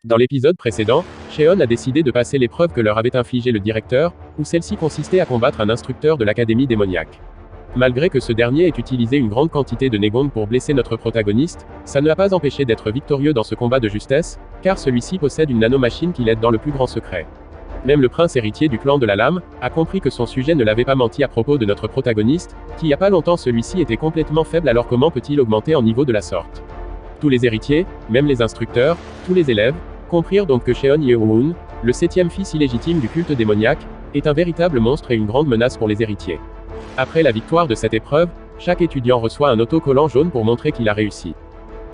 Dans l'épisode précédent, Sheon a décidé de passer l'épreuve que leur avait infligée le directeur, où celle-ci consistait à combattre un instructeur de l'académie démoniaque. Malgré que ce dernier ait utilisé une grande quantité de Negong pour blesser notre protagoniste, ça ne l'a pas empêché d'être victorieux dans ce combat de justesse, car celui-ci possède une nanomachine qui l'aide dans le plus grand secret. Même le prince héritier du clan de la Lame a compris que son sujet ne l'avait pas menti à propos de notre protagoniste, qui il y a pas longtemps celui-ci était complètement faible, alors comment peut-il augmenter en niveau de la sorte? Tous les héritiers, même les instructeurs, tous les élèves, comprirent donc que Sheon Yeohoon, le 7e fils illégitime du culte démoniaque, est un véritable monstre et une grande menace pour les héritiers. Après la victoire de cette épreuve, chaque étudiant reçoit un autocollant jaune pour montrer qu'il a réussi.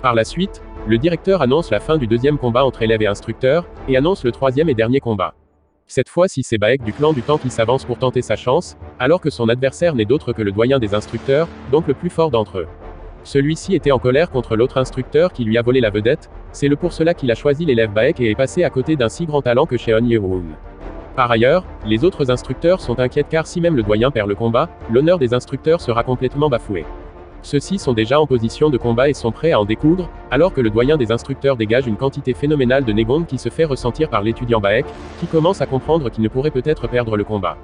Par la suite, le directeur annonce la fin du deuxième combat entre élèves et instructeurs, et annonce le troisième et dernier combat. Cette fois-ci c'est Baek du clan du temps qui s'avance pour tenter sa chance, alors que son adversaire n'est d'autre que le doyen des instructeurs, donc le plus fort d'entre eux. Celui-ci était en colère contre l'autre instructeur qui lui a volé la vedette, c'est pour cela qu'il a choisi l'élève Baek et est passé à côté d'un si grand talent que Sheon Yeohoon. Par ailleurs, les autres instructeurs sont inquiets car si même le doyen perd le combat, l'honneur des instructeurs sera complètement bafoué. Ceux-ci sont déjà en position de combat et sont prêts à en découdre, alors que le doyen des instructeurs dégage une quantité phénoménale de Negong qui se fait ressentir par l'étudiant Baek, qui commence à comprendre qu'il ne pourrait peut-être perdre le combat.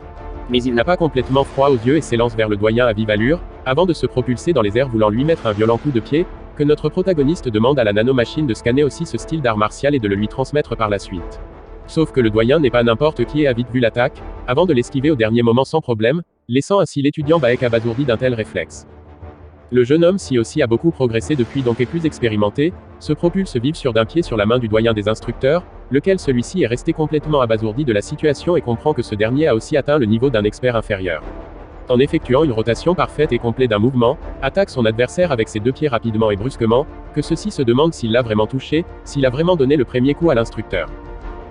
Mais il n'a pas complètement froid aux yeux et s'élance vers le doyen à vive allure, avant de se propulser dans les airs voulant lui mettre un violent coup de pied, que notre protagoniste demande à la nanomachine de scanner aussi ce style d'art martial et de le lui transmettre par la suite. Sauf que le doyen n'est pas n'importe qui et a vite vu l'attaque, avant de l'esquiver au dernier moment sans problème, laissant ainsi l'étudiant Baek abasourdi d'un tel réflexe. Le jeune homme aussi a beaucoup progressé depuis donc est plus expérimenté, se propulse vif sur d'un pied sur la main du doyen des instructeurs, lequel celui-ci est resté complètement abasourdi de la situation et comprend que ce dernier a aussi atteint le niveau d'un expert inférieur. En effectuant une rotation parfaite et complète d'un mouvement, attaque son adversaire avec ses deux pieds rapidement et brusquement, que ceci se demande s'il l'a vraiment touché, s'il a vraiment donné le premier coup à l'instructeur.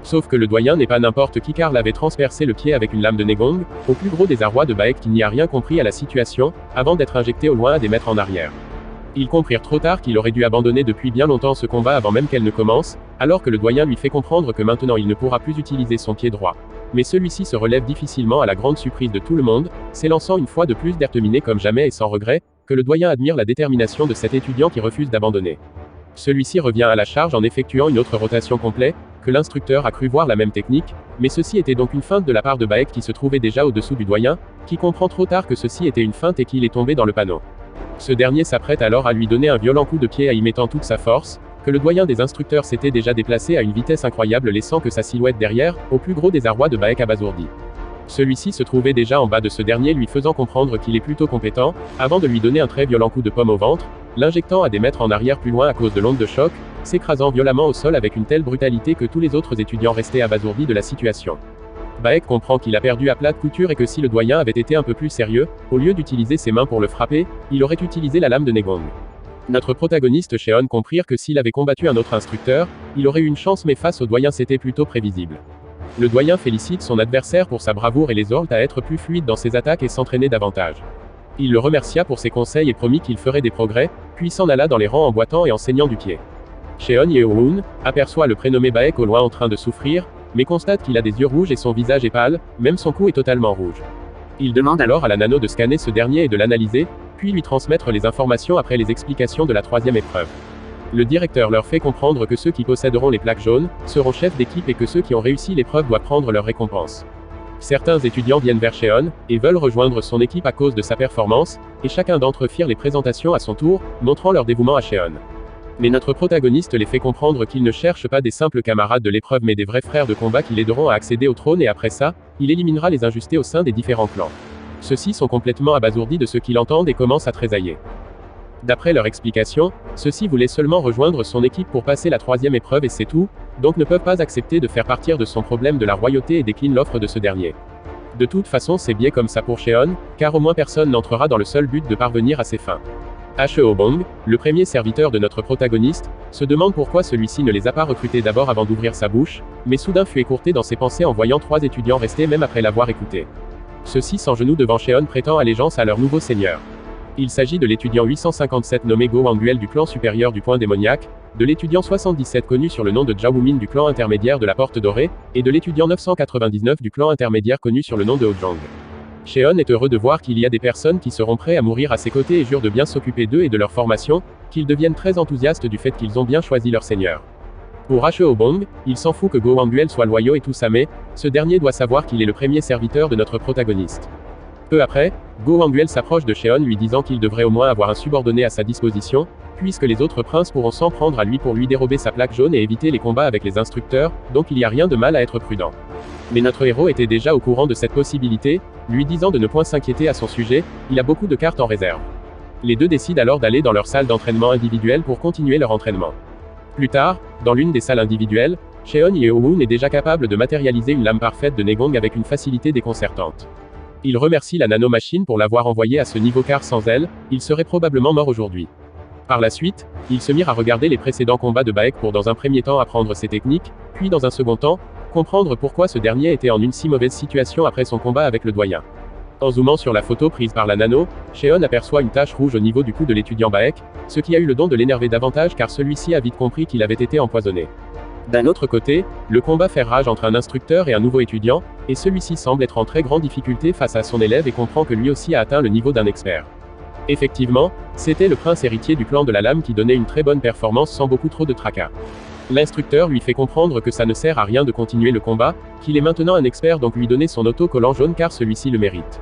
Sauf que le doyen n'est pas n'importe qui car l'avait transpercé le pied avec une lame de Negong, au plus gros désarroi de Baek qui n'y a rien compris à la situation, avant d'être injecté au loin à des mètres en arrière. Ils comprirent trop tard qu'il aurait dû abandonner depuis bien longtemps ce combat avant même qu'elle ne commence, alors que le doyen lui fait comprendre que maintenant il ne pourra plus utiliser son pied droit. Mais celui-ci se relève difficilement à la grande surprise de tout le monde, s'élançant une fois de plus déterminé comme jamais et sans regret, que le doyen admire la détermination de cet étudiant qui refuse d'abandonner. Celui-ci revient à la charge en effectuant une autre rotation complète, que l'instructeur a cru voir la même technique, mais ceci était donc une feinte de la part de Baek qui se trouvait déjà au-dessous du doyen, qui comprend trop tard que ceci était une feinte et qu'il est tombé dans le panneau. Ce dernier s'apprête alors à lui donner un violent coup de pied en y mettant toute sa force, que le doyen des instructeurs s'était déjà déplacé à une vitesse incroyable laissant que sa silhouette derrière, au plus gros désarroi de Baek abasourdi. Celui-ci se trouvait déjà en bas de ce dernier lui faisant comprendre qu'il est plutôt compétent, avant de lui donner un très violent coup de pomme au ventre, l'injectant à des mètres en arrière plus loin à cause de l'onde de choc, s'écrasant violemment au sol avec une telle brutalité que tous les autres étudiants restaient abasourdis de la situation. Baek comprend qu'il a perdu à plate couture et que si le doyen avait été un peu plus sérieux, au lieu d'utiliser ses mains pour le frapper, il aurait utilisé la lame de Negong. Notre protagoniste Sheon comprirent que s'il avait combattu un autre instructeur, il aurait eu une chance mais face au doyen c'était plutôt prévisible. Le doyen félicite son adversaire pour sa bravoure et les exhorte à être plus fluide dans ses attaques et s'entraîner davantage. Il le remercia pour ses conseils et promit qu'il ferait des progrès, puis s'en alla dans les rangs en boitant et en saignant du pied. Sheon Yeohoon aperçoit le prénommé Baek au loin en train de souffrir, mais constate qu'il a des yeux rouges et son visage est pâle, même son cou est totalement rouge. Il demande alors à la nano de scanner ce dernier et de l'analyser, puis lui transmettre les informations après les explications de la troisième épreuve. Le directeur leur fait comprendre que ceux qui posséderont les plaques jaunes seront chefs d'équipe et que ceux qui ont réussi l'épreuve doivent prendre leur récompense. Certains étudiants viennent vers Sheon et veulent rejoindre son équipe à cause de sa performance, et chacun d'entre eux firent les présentations à son tour, montrant leur dévouement à Sheon. Mais notre protagoniste les fait comprendre qu'il ne cherche pas des simples camarades de l'épreuve mais des vrais frères de combat qui l'aideront à accéder au trône et après ça, il éliminera les injustés au sein des différents clans. Ceux-ci sont complètement abasourdis de ce qu'ils entendent et commencent à tressailler. D'après leur explication, ceux-ci voulaient seulement rejoindre son équipe pour passer la troisième épreuve et c'est tout, donc ne peuvent pas accepter de faire partir de son problème de la royauté et déclinent l'offre de ce dernier. De toute façon c'est biais comme ça pour Sheon, car au moins personne n'entrera dans le seul but de parvenir à ses fins. Heobong, le premier serviteur de notre protagoniste, se demande pourquoi celui-ci ne les a pas recrutés d'abord avant d'ouvrir sa bouche, mais soudain fut écourté dans ses pensées en voyant trois étudiants rester même après l'avoir écouté. Ceux-ci s'agenouillent devant Sheon prêtant allégeance à leur nouveau seigneur. Il s'agit de l'étudiant 857 nommé Go Wanguel du clan supérieur du point démoniaque, de l'étudiant 77 connu sur le nom de Zhao Min du clan intermédiaire de la Porte Dorée, et de l'étudiant 999 du clan intermédiaire connu sur le nom de Hojang. Sheon est heureux de voir qu'il y a des personnes qui seront prêts à mourir à ses côtés et jurent de bien s'occuper d'eux et de leur formation, qu'ils deviennent très enthousiastes du fait qu'ils ont bien choisi leur seigneur. Pour Hacheobong, il s'en fout que Go Wanguel soit loyaux et tout ça, mais ce dernier doit savoir qu'il est le premier serviteur de notre protagoniste. Peu après, Go Wanguel s'approche de Cheon lui disant qu'il devrait au moins avoir un subordonné à sa disposition, puisque les autres princes pourront s'en prendre à lui pour lui dérober sa plaque jaune et éviter les combats avec les instructeurs, donc il n'y a rien de mal à être prudent. Mais notre héros était déjà au courant de cette possibilité, lui disant de ne point s'inquiéter à son sujet, il a beaucoup de cartes en réserve. Les deux décident alors d'aller dans leur salle d'entraînement individuelle pour continuer leur entraînement. Plus tard, dans l'une des salles individuelles, Cheon Yeowoon est déjà capable de matérialiser une lame parfaite de Negong avec une facilité déconcertante. Il remercie la nanomachine pour l'avoir envoyé à ce niveau car sans elle, il serait probablement mort aujourd'hui. Par la suite, ils se mirent à regarder les précédents combats de Baek pour dans un premier temps apprendre ses techniques, puis dans un second temps, comprendre pourquoi ce dernier était en une si mauvaise situation après son combat avec le doyen. En zoomant sur la photo prise par la nano, Cheon aperçoit une tache rouge au niveau du cou de l'étudiant Baek, ce qui a eu le don de l'énerver davantage car celui-ci a vite compris qu'il avait été empoisonné. D'un autre côté, le combat fait rage entre un instructeur et un nouveau étudiant, et celui-ci semble être en très grande difficulté face à son élève et comprend que lui aussi a atteint le niveau d'un expert. Effectivement, c'était le prince héritier du clan de la lame qui donnait une très bonne performance sans beaucoup trop de tracas. L'instructeur lui fait comprendre que ça ne sert à rien de continuer le combat, qu'il est maintenant un expert donc lui donner son autocollant jaune car celui-ci le mérite.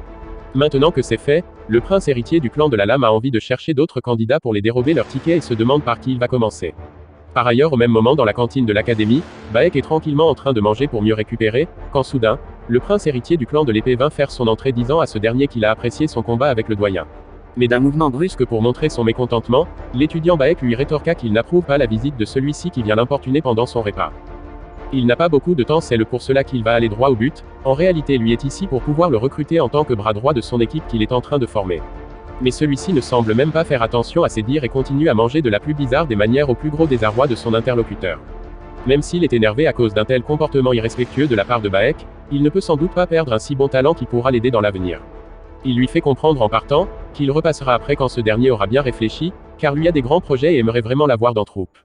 Maintenant que c'est fait, le prince héritier du clan de la lame a envie de chercher d'autres candidats pour les dérober leurs tickets et se demande par qui il va commencer. Par ailleurs au même moment dans la cantine de l'académie, Baek est tranquillement en train de manger pour mieux récupérer, quand soudain, le prince héritier du clan de l'épée vint faire son entrée disant à ce dernier qu'il a apprécié son combat avec le doyen. Mais d'un mouvement brusque pour montrer son mécontentement, l'étudiant Baek lui rétorqua qu'il n'approuve pas la visite de celui-ci qui vient l'importuner pendant son repas. Il n'a pas beaucoup de temps, c'est pour cela qu'il va aller droit au but, en réalité lui est ici pour pouvoir le recruter en tant que bras droit de son équipe qu'il est en train de former. Mais celui-ci ne semble même pas faire attention à ses dires et continue à manger de la plus bizarre des manières au plus gros désarroi de son interlocuteur. Même s'il est énervé à cause d'un tel comportement irrespectueux de la part de Baek, il ne peut sans doute pas perdre un si bon talent qui pourra l'aider dans l'avenir. Il lui fait comprendre en partant, qu'il repassera après quand ce dernier aura bien réfléchi, car lui a des grands projets et aimerait vraiment l'avoir dans troupe.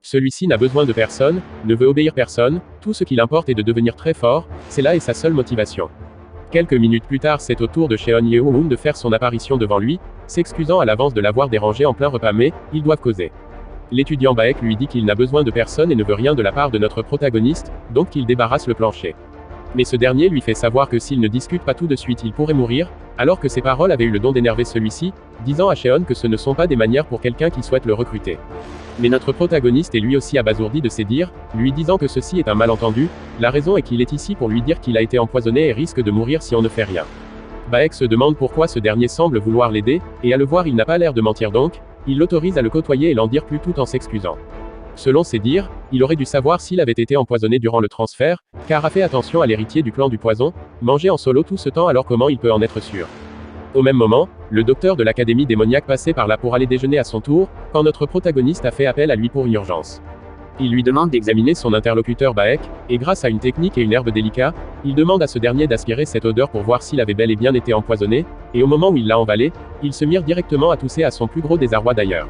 Celui-ci n'a besoin de personne, ne veut obéir personne, tout ce qu'il importe est de devenir très fort, c'est là et sa seule motivation. Quelques minutes plus tard c'est au tour de Cheon Yeowoon de faire son apparition devant lui, s'excusant à l'avance de l'avoir dérangé en plein repas mais, ils doivent causer. L'étudiant Baek lui dit qu'il n'a besoin de personne et ne veut rien de la part de notre protagoniste, donc qu'il débarrasse le plancher. Mais ce dernier lui fait savoir que s'il ne discute pas tout de suite il pourrait mourir, alors que ses paroles avaient eu le don d'énerver celui-ci, disant à Cheon que ce ne sont pas des manières pour quelqu'un qui souhaite le recruter. Mais notre protagoniste est lui aussi abasourdi de ses dires, lui disant que ceci est un malentendu, la raison est qu'il est ici pour lui dire qu'il a été empoisonné et risque de mourir si on ne fait rien. Baek se demande pourquoi ce dernier semble vouloir l'aider, et à le voir il n'a pas l'air de mentir donc, il l'autorise à le côtoyer et l'en dire plus tout en s'excusant. Selon ses dires, il aurait dû savoir s'il avait été empoisonné durant le transfert, car a fait attention à l'héritier du clan du poison, manger en solo tout ce temps alors comment il peut en être sûr. Au même moment, le docteur de l'académie démoniaque passait par là pour aller déjeuner à son tour, quand notre protagoniste a fait appel à lui pour une urgence. Il lui demande d'examiner son interlocuteur Baek, et grâce à une technique et une herbe délicate, il demande à ce dernier d'aspirer cette odeur pour voir s'il avait bel et bien été empoisonné, et au moment où il l'a emballé, ils se mirent directement à tousser à son plus gros désarroi d'ailleurs.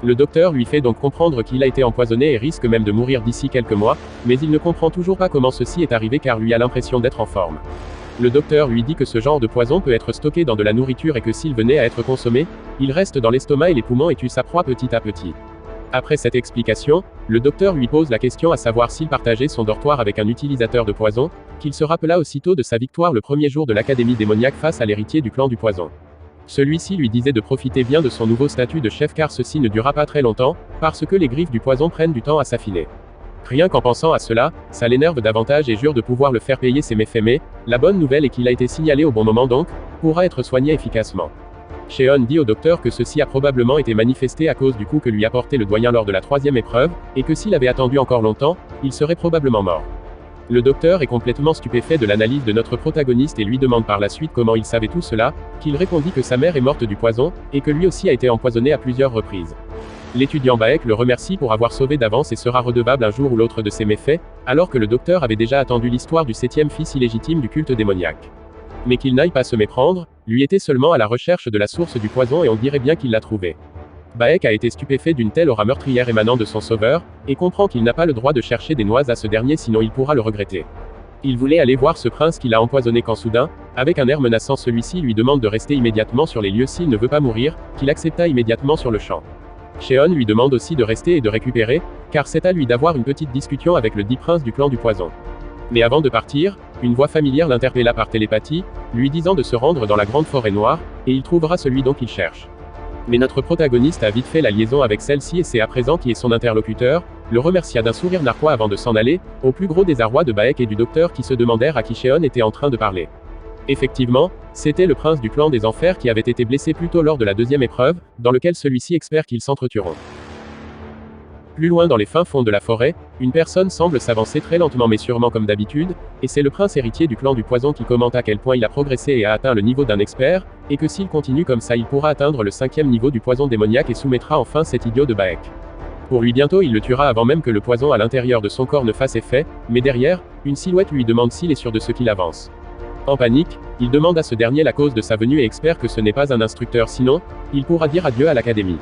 Le docteur lui fait donc comprendre qu'il a été empoisonné et risque même de mourir d'ici quelques mois, mais il ne comprend toujours pas comment ceci est arrivé car lui a l'impression d'être en forme. Le docteur lui dit que ce genre de poison peut être stocké dans de la nourriture et que s'il venait à être consommé, il reste dans l'estomac et les poumons et tue sa proie petit à petit. Après cette explication, le docteur lui pose la question à savoir s'il partageait son dortoir avec un utilisateur de poison, qu'il se rappela aussitôt de sa victoire le premier jour de l'académie démoniaque face à l'héritier du clan du poison. Celui-ci lui disait de profiter bien de son nouveau statut de chef car ceci ne durera pas très longtemps, parce que les griffes du poison prennent du temps à s'affiner. Rien qu'en pensant à cela, ça l'énerve davantage et jure de pouvoir le faire payer ses méfaits mais, la bonne nouvelle est qu'il a été signalé au bon moment donc, pourra être soigné efficacement. Cheon dit au docteur que ceci a probablement été manifesté à cause du coup que lui a porté le doyen lors de la troisième épreuve, et que s'il avait attendu encore longtemps, il serait probablement mort. Le docteur est complètement stupéfait de l'analyse de notre protagoniste et lui demande par la suite comment il savait tout cela, qu'il répondit que sa mère est morte du poison, et que lui aussi a été empoisonné à plusieurs reprises. L'étudiant Baek le remercie pour avoir sauvé d'avance et sera redevable un jour ou l'autre de ses méfaits, alors que le docteur avait déjà attendu l'histoire du 7e fils illégitime du culte démoniaque. Mais qu'il n'aille pas se méprendre, lui était seulement à la recherche de la source du poison et on dirait bien qu'il l'a trouvé. Baek a été stupéfait d'une telle aura meurtrière émanant de son sauveur, et comprend qu'il n'a pas le droit de chercher des noises à ce dernier sinon il pourra le regretter. Il voulait aller voir ce prince qui l'a empoisonné quand soudain, avec un air menaçant celui-ci lui demande de rester immédiatement sur les lieux s'il ne veut pas mourir, qu'il accepta immédiatement sur le champ. Sheon lui demande aussi de rester et de récupérer, car c'est à lui d'avoir une petite discussion avec le dit prince du clan du poison. Mais avant de partir, une voix familière l'interpella par télépathie, lui disant de se rendre dans la grande forêt noire, et il trouvera celui dont il cherche. Mais notre protagoniste a vite fait la liaison avec celle-ci et c'est à présent qui est son interlocuteur, le remercia d'un sourire narquois avant de s'en aller, au plus gros désarroi de Baek et du docteur qui se demandèrent à qui Sheon était en train de parler. Effectivement, c'était le prince du clan des enfers qui avait été blessé plus tôt lors de la deuxième épreuve, dans lequel celui-ci espère qu'ils s'entretueront. Plus loin dans les fins fonds de la forêt, une personne semble s'avancer très lentement mais sûrement comme d'habitude, et c'est le prince héritier du clan du poison qui commente à quel point il a progressé et a atteint le niveau d'un expert, et que s'il continue comme ça il pourra atteindre le 5e niveau du poison démoniaque et soumettra enfin cet idiot de Baek. Pour lui bientôt il le tuera avant même que le poison à l'intérieur de son corps ne fasse effet, mais derrière, une silhouette lui demande s'il est sûr de ce qu'il avance. En panique, il demande à ce dernier la cause de sa venue et espère que ce n'est pas un instructeur sinon, il pourra dire adieu à l'académie.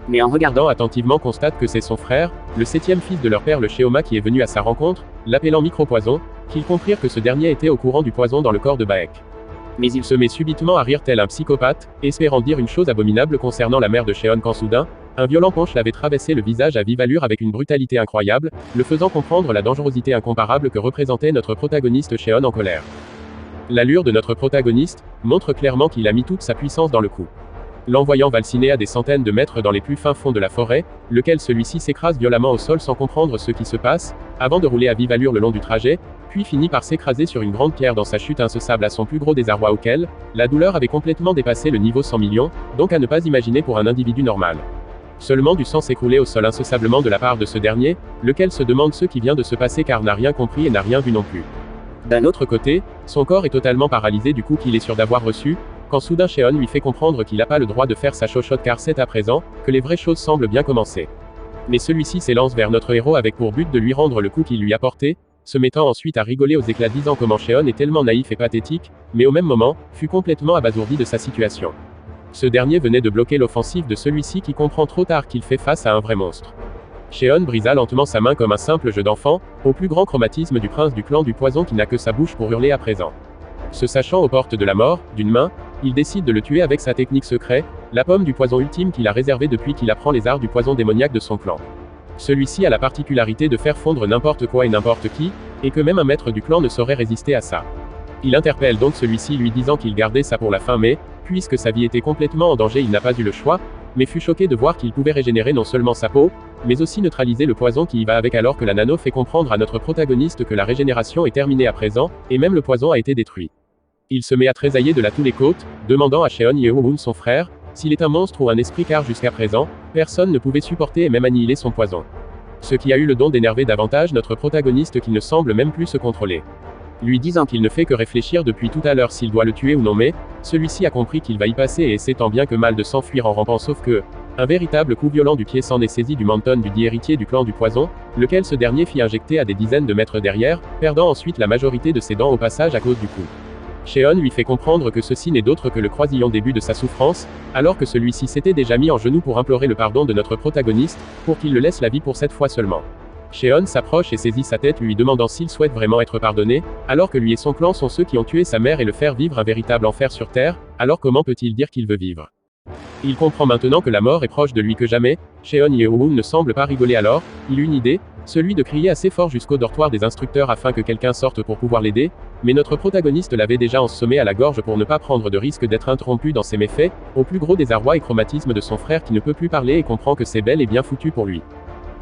Mais en regardant attentivement constate que c'est son frère, le 7e fils de leur père le Sheoma qui est venu à sa rencontre, l'appelant micro-poison, qu'ils comprirent que ce dernier était au courant du poison dans le corps de Baek. Mais il se met subitement à rire tel un psychopathe, espérant dire une chose abominable concernant la mère de Sheon quand soudain, un violent punch l'avait traversé le visage à vive allure avec une brutalité incroyable, le faisant comprendre la dangerosité incomparable que représentait notre protagoniste Sheon en colère. L'allure de notre protagoniste montre clairement qu'il a mis toute sa puissance dans le coup. L'envoyant valsiner à des centaines de mètres dans les plus fins fonds de la forêt, lequel celui-ci s'écrase violemment au sol sans comprendre ce qui se passe, avant de rouler à vive allure le long du trajet, puis finit par s'écraser sur une grande pierre dans sa chute incessable à son plus gros désarroi auquel, la douleur avait complètement dépassé le niveau 100 millions, donc à ne pas imaginer pour un individu normal. Seulement du sang s'écoulait au sol incessablement de la part de ce dernier, lequel se demande ce qui vient de se passer car n'a rien compris et n'a rien vu non plus. D'un autre côté, son corps est totalement paralysé du coup qu'il est sûr d'avoir reçu, quand soudain Sheon lui fait comprendre qu'il n'a pas le droit de faire sa chochotte car c'est à présent, que les vraies choses semblent bien commencer. Mais celui-ci s'élance vers notre héros avec pour but de lui rendre le coup qu'il lui a porté, se mettant ensuite à rigoler aux éclats disant comment Sheon est tellement naïf et pathétique, mais au même moment, fut complètement abasourdi de sa situation. Ce dernier venait de bloquer l'offensive de celui-ci qui comprend trop tard qu'il fait face à un vrai monstre. Sheon brisa lentement sa main comme un simple jeu d'enfant, au plus grand chromatisme du prince du clan du poison qui n'a que sa bouche pour hurler à présent. Se sachant aux portes de la mort, d'une main, il décide de le tuer avec sa technique secrète, la pomme du poison ultime qu'il a réservée depuis qu'il apprend les arts du poison démoniaque de son clan. Celui-ci a la particularité de faire fondre n'importe quoi et n'importe qui, et que même un maître du clan ne saurait résister à ça. Il interpelle donc celui-ci lui disant qu'il gardait ça pour la fin mais, puisque sa vie était complètement en danger il n'a pas eu le choix, mais fut choqué de voir qu'il pouvait régénérer non seulement sa peau, mais aussi neutraliser le poison qui y va avec alors que la nano fait comprendre à notre protagoniste que la régénération est terminée à présent, et même le poison a été détruit. Il se met à tressailler de là tous les côtes, demandant à Sheon Yeohun son frère, s'il est un monstre ou un esprit car jusqu'à présent, personne ne pouvait supporter et même annihiler son poison. Ce qui a eu le don d'énerver davantage notre protagoniste qui ne semble même plus se contrôler. Lui disant qu'il ne fait que réfléchir depuis tout à l'heure s'il doit le tuer ou non mais, celui-ci a compris qu'il va y passer et essaie tant bien que mal de s'enfuir en rampant sauf que, un véritable coup violent du pied s'en est saisi du menton du dit héritier du clan du poison, lequel ce dernier fit injecter à des dizaines de mètres derrière, perdant ensuite la majorité de ses dents au passage à cause du coup. Sheon lui fait comprendre que ceci n'est d'autre que le croisillon début de sa souffrance, alors que celui-ci s'était déjà mis en genoux pour implorer le pardon de notre protagoniste, pour qu'il le laisse la vie pour cette fois seulement. Sheon s'approche et saisit sa tête lui demandant s'il souhaite vraiment être pardonné, alors que lui et son clan sont ceux qui ont tué sa mère et le faire vivre un véritable enfer sur terre, alors comment peut-il dire qu'il veut vivre? Il comprend maintenant que la mort est proche de lui que jamais, Sheon Yeohun ne semble pas rigoler alors, il eut une idée, celui de crier assez fort jusqu'au dortoir des instructeurs afin que quelqu'un sorte pour pouvoir l'aider, mais notre protagoniste l'avait déjà ensommé à la gorge pour ne pas prendre de risque d'être interrompu dans ses méfaits, au plus gros désarroi et chromatisme de son frère qui ne peut plus parler et comprend que c'est bel et bien foutu pour lui.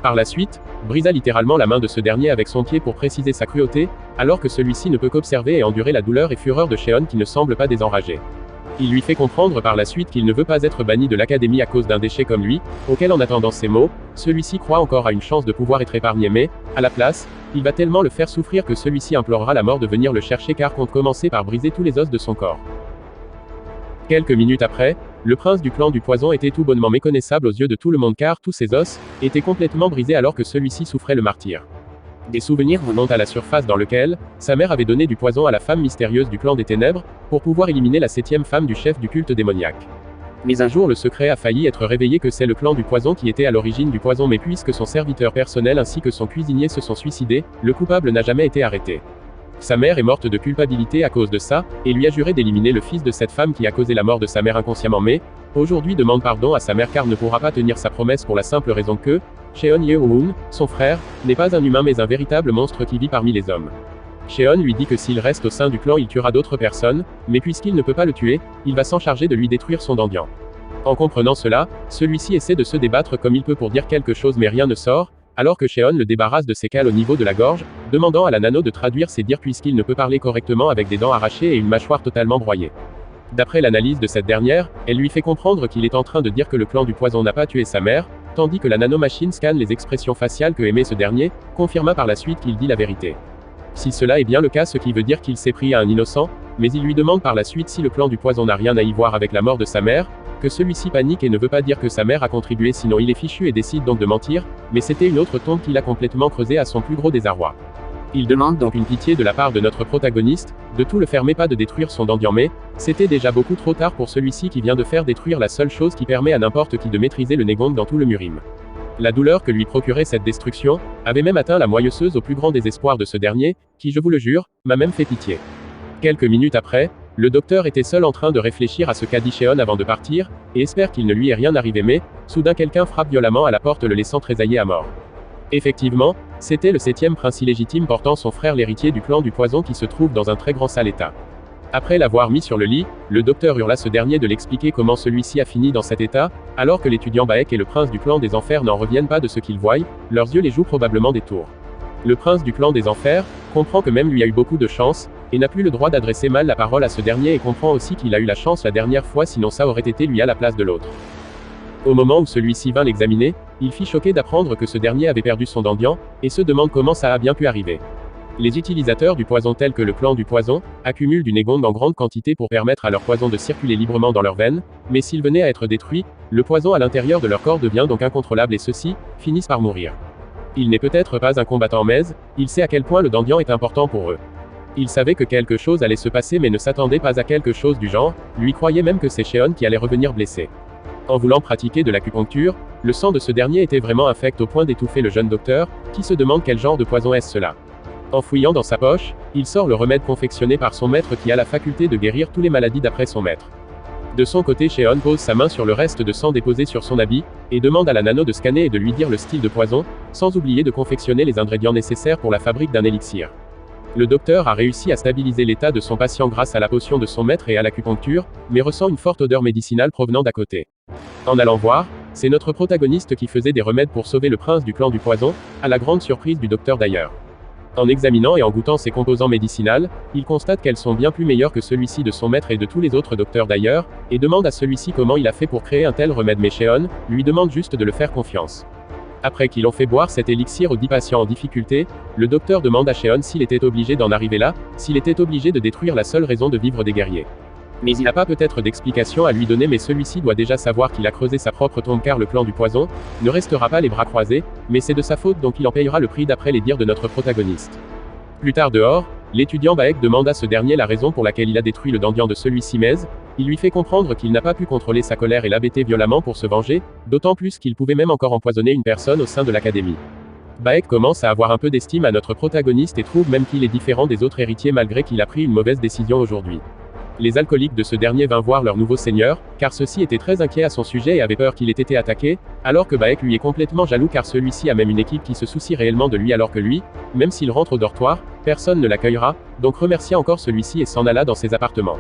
Par la suite, brisa littéralement la main de ce dernier avec son pied pour préciser sa cruauté, alors que celui-ci ne peut qu'observer et endurer la douleur et fureur de Sheon qui ne semble pas désenragé. Il lui fait comprendre par la suite qu'il ne veut pas être banni de l'académie à cause d'un déchet comme lui, auquel en attendant ces mots, celui-ci croit encore à une chance de pouvoir être épargné mais, à la place, il va tellement le faire souffrir que celui-ci implorera la mort de venir le chercher car compte commencer par briser tous les os de son corps. Quelques minutes après, le prince du clan du poison était tout bonnement méconnaissable aux yeux de tout le monde car tous ses os étaient complètement brisés alors que celui-ci souffrait le martyre. Des souvenirs remontent à la surface dans lequel, sa mère avait donné du poison à la femme mystérieuse du clan des ténèbres, pour pouvoir éliminer la 7e femme du chef du culte démoniaque. Mais un jour le secret a failli être révélé que c'est le clan du poison qui était à l'origine du poison mais puisque son serviteur personnel ainsi que son cuisinier se sont suicidés, le coupable n'a jamais été arrêté. Sa mère est morte de culpabilité à cause de ça, et lui a juré d'éliminer le fils de cette femme qui a causé la mort de sa mère inconsciemment mais, aujourd'hui demande pardon à sa mère car ne pourra pas tenir sa promesse pour la simple raison que, Cheon Yeo-hoon, son frère, n'est pas un humain mais un véritable monstre qui vit parmi les hommes. Cheon lui dit que s'il reste au sein du clan il tuera d'autres personnes, mais puisqu'il ne peut pas le tuer, il va s'en charger de lui détruire son dandian. En comprenant cela, celui-ci essaie de se débattre comme il peut pour dire quelque chose mais rien ne sort, alors que Cheon le débarrasse de ses cales au niveau de la gorge, demandant à la nano de traduire ses dires puisqu'il ne peut parler correctement avec des dents arrachées et une mâchoire totalement broyée. D'après l'analyse de cette dernière, elle lui fait comprendre qu'il est en train de dire que le clan du poison n'a pas tué sa mère, tandis que la nanomachine scanne les expressions faciales que émet ce dernier, confirma par la suite qu'il dit la vérité. Si cela est bien le cas, ce qui veut dire qu'il s'est pris à un innocent, mais il lui demande par la suite si le clan du poison n'a rien à y voir avec la mort de sa mère, que celui-ci panique et ne veut pas dire que sa mère a contribué sinon il est fichu et décide donc de mentir, mais c'était une autre tombe qu'il a complètement creusée à son plus gros désarroi. Il demande donc une pitié de la part de notre protagoniste, de tout le faire mais pas de détruire son dandian mais, c'était déjà beaucoup trop tard pour celui-ci qui vient de faire détruire la seule chose qui permet à n'importe qui de maîtriser le Negong dans tout le Murim. La douleur que lui procurait cette destruction, avait même atteint la moyeuseuse au plus grand désespoir de ce dernier, qui je vous le jure, m'a même fait pitié. Quelques minutes après, le docteur était seul en train de réfléchir à ce qu'a dit Cheon avant de partir, et espère qu'il ne lui est rien arrivé mais, soudain quelqu'un frappe violemment à la porte le laissant trésailler à mort. Effectivement, c'était le 7e prince illégitime portant son frère l'héritier du clan du poison qui se trouve dans un très grand sale état. Après l'avoir mis sur le lit, le docteur hurla ce dernier de l'expliquer comment celui-ci a fini dans cet état, alors que l'étudiant Baek et le prince du clan des enfers n'en reviennent pas de ce qu'ils voient, leurs yeux les jouent probablement des tours. Le prince du clan des enfers, comprend que même lui a eu beaucoup de chance, et n'a plus le droit d'adresser mal la parole à ce dernier et comprend aussi qu'il a eu la chance la dernière fois sinon ça aurait été lui à la place de l'autre. Au moment où celui-ci vint l'examiner, il fut choqué d'apprendre que ce dernier avait perdu son dandian, et se demande comment ça a bien pu arriver. Les utilisateurs du poison tels que le clan du poison, accumulent du Negong en grande quantité pour permettre à leur poison de circuler librement dans leurs veines, mais s'il venait à être détruit, le poison à l'intérieur de leur corps devient donc incontrôlable et ceux-ci, finissent par mourir. Il n'est peut-être pas un combattant mais, il sait à quel point le dandian est important pour eux. Il savait que quelque chose allait se passer mais ne s'attendait pas à quelque chose du genre, lui croyait même que c'est Cheon qui allait revenir blessé. En voulant pratiquer de l'acupuncture, le sang de ce dernier était vraiment infect au point d'étouffer le jeune docteur, qui se demande quel genre de poison est-ce cela. En fouillant dans sa poche, il sort le remède confectionné par son maître qui a la faculté de guérir toutes les maladies d'après son maître. De son côté, Cheon pose sa main sur le reste de sang déposé sur son habit, et demande à la nano de scanner et de lui dire le style de poison, sans oublier de confectionner les ingrédients nécessaires pour la fabrique d'un élixir. Le docteur a réussi à stabiliser l'état de son patient grâce à la potion de son maître et à l'acupuncture, mais ressent une forte odeur médicinale provenant d'à côté. En allant voir, c'est notre protagoniste qui faisait des remèdes pour sauver le prince du clan du poison, à la grande surprise du docteur d'ailleurs. En examinant et en goûtant ses composants médicinales, il constate qu'elles sont bien plus meilleures que celui-ci de son maître et de tous les autres docteurs d'ailleurs, et demande à celui-ci comment il a fait pour créer un tel remède mais Cheon, lui demande juste de le faire confiance. Après qu'ils ont fait boire cet élixir aux 10 patients en difficulté, le docteur demande à Cheon s'il était obligé d'en arriver là, s'il était obligé de détruire la seule raison de vivre des guerriers. Mais il n'a pas peut-être d'explication à lui donner mais celui-ci doit déjà savoir qu'il a creusé sa propre tombe car le clan du poison ne restera pas les bras croisés, mais c'est de sa faute donc il en payera le prix d'après les dires de notre protagoniste. Plus tard dehors, l'étudiant Baek demande à ce dernier la raison pour laquelle il a détruit le dandian de celui-ci mais, il lui fait comprendre qu'il n'a pas pu contrôler sa colère et l'embêter violemment pour se venger, d'autant plus qu'il pouvait même encore empoisonner une personne au sein de l'académie. Baek commence à avoir un peu d'estime à notre protagoniste et trouve même qu'il est différent des autres héritiers malgré qu'il a pris une mauvaise décision aujourd'hui. Les alcooliques de ce dernier vinrent voir leur nouveau seigneur, car ceux-ci étaient très inquiets à son sujet et avaient peur qu'il ait été attaqué, alors que Baek lui est complètement jaloux car celui-ci a même une équipe qui se soucie réellement de lui alors que lui, même s'il rentre au dortoir, personne ne l'accueillera, donc remercia encore celui-ci et s'en alla dans ses appartements.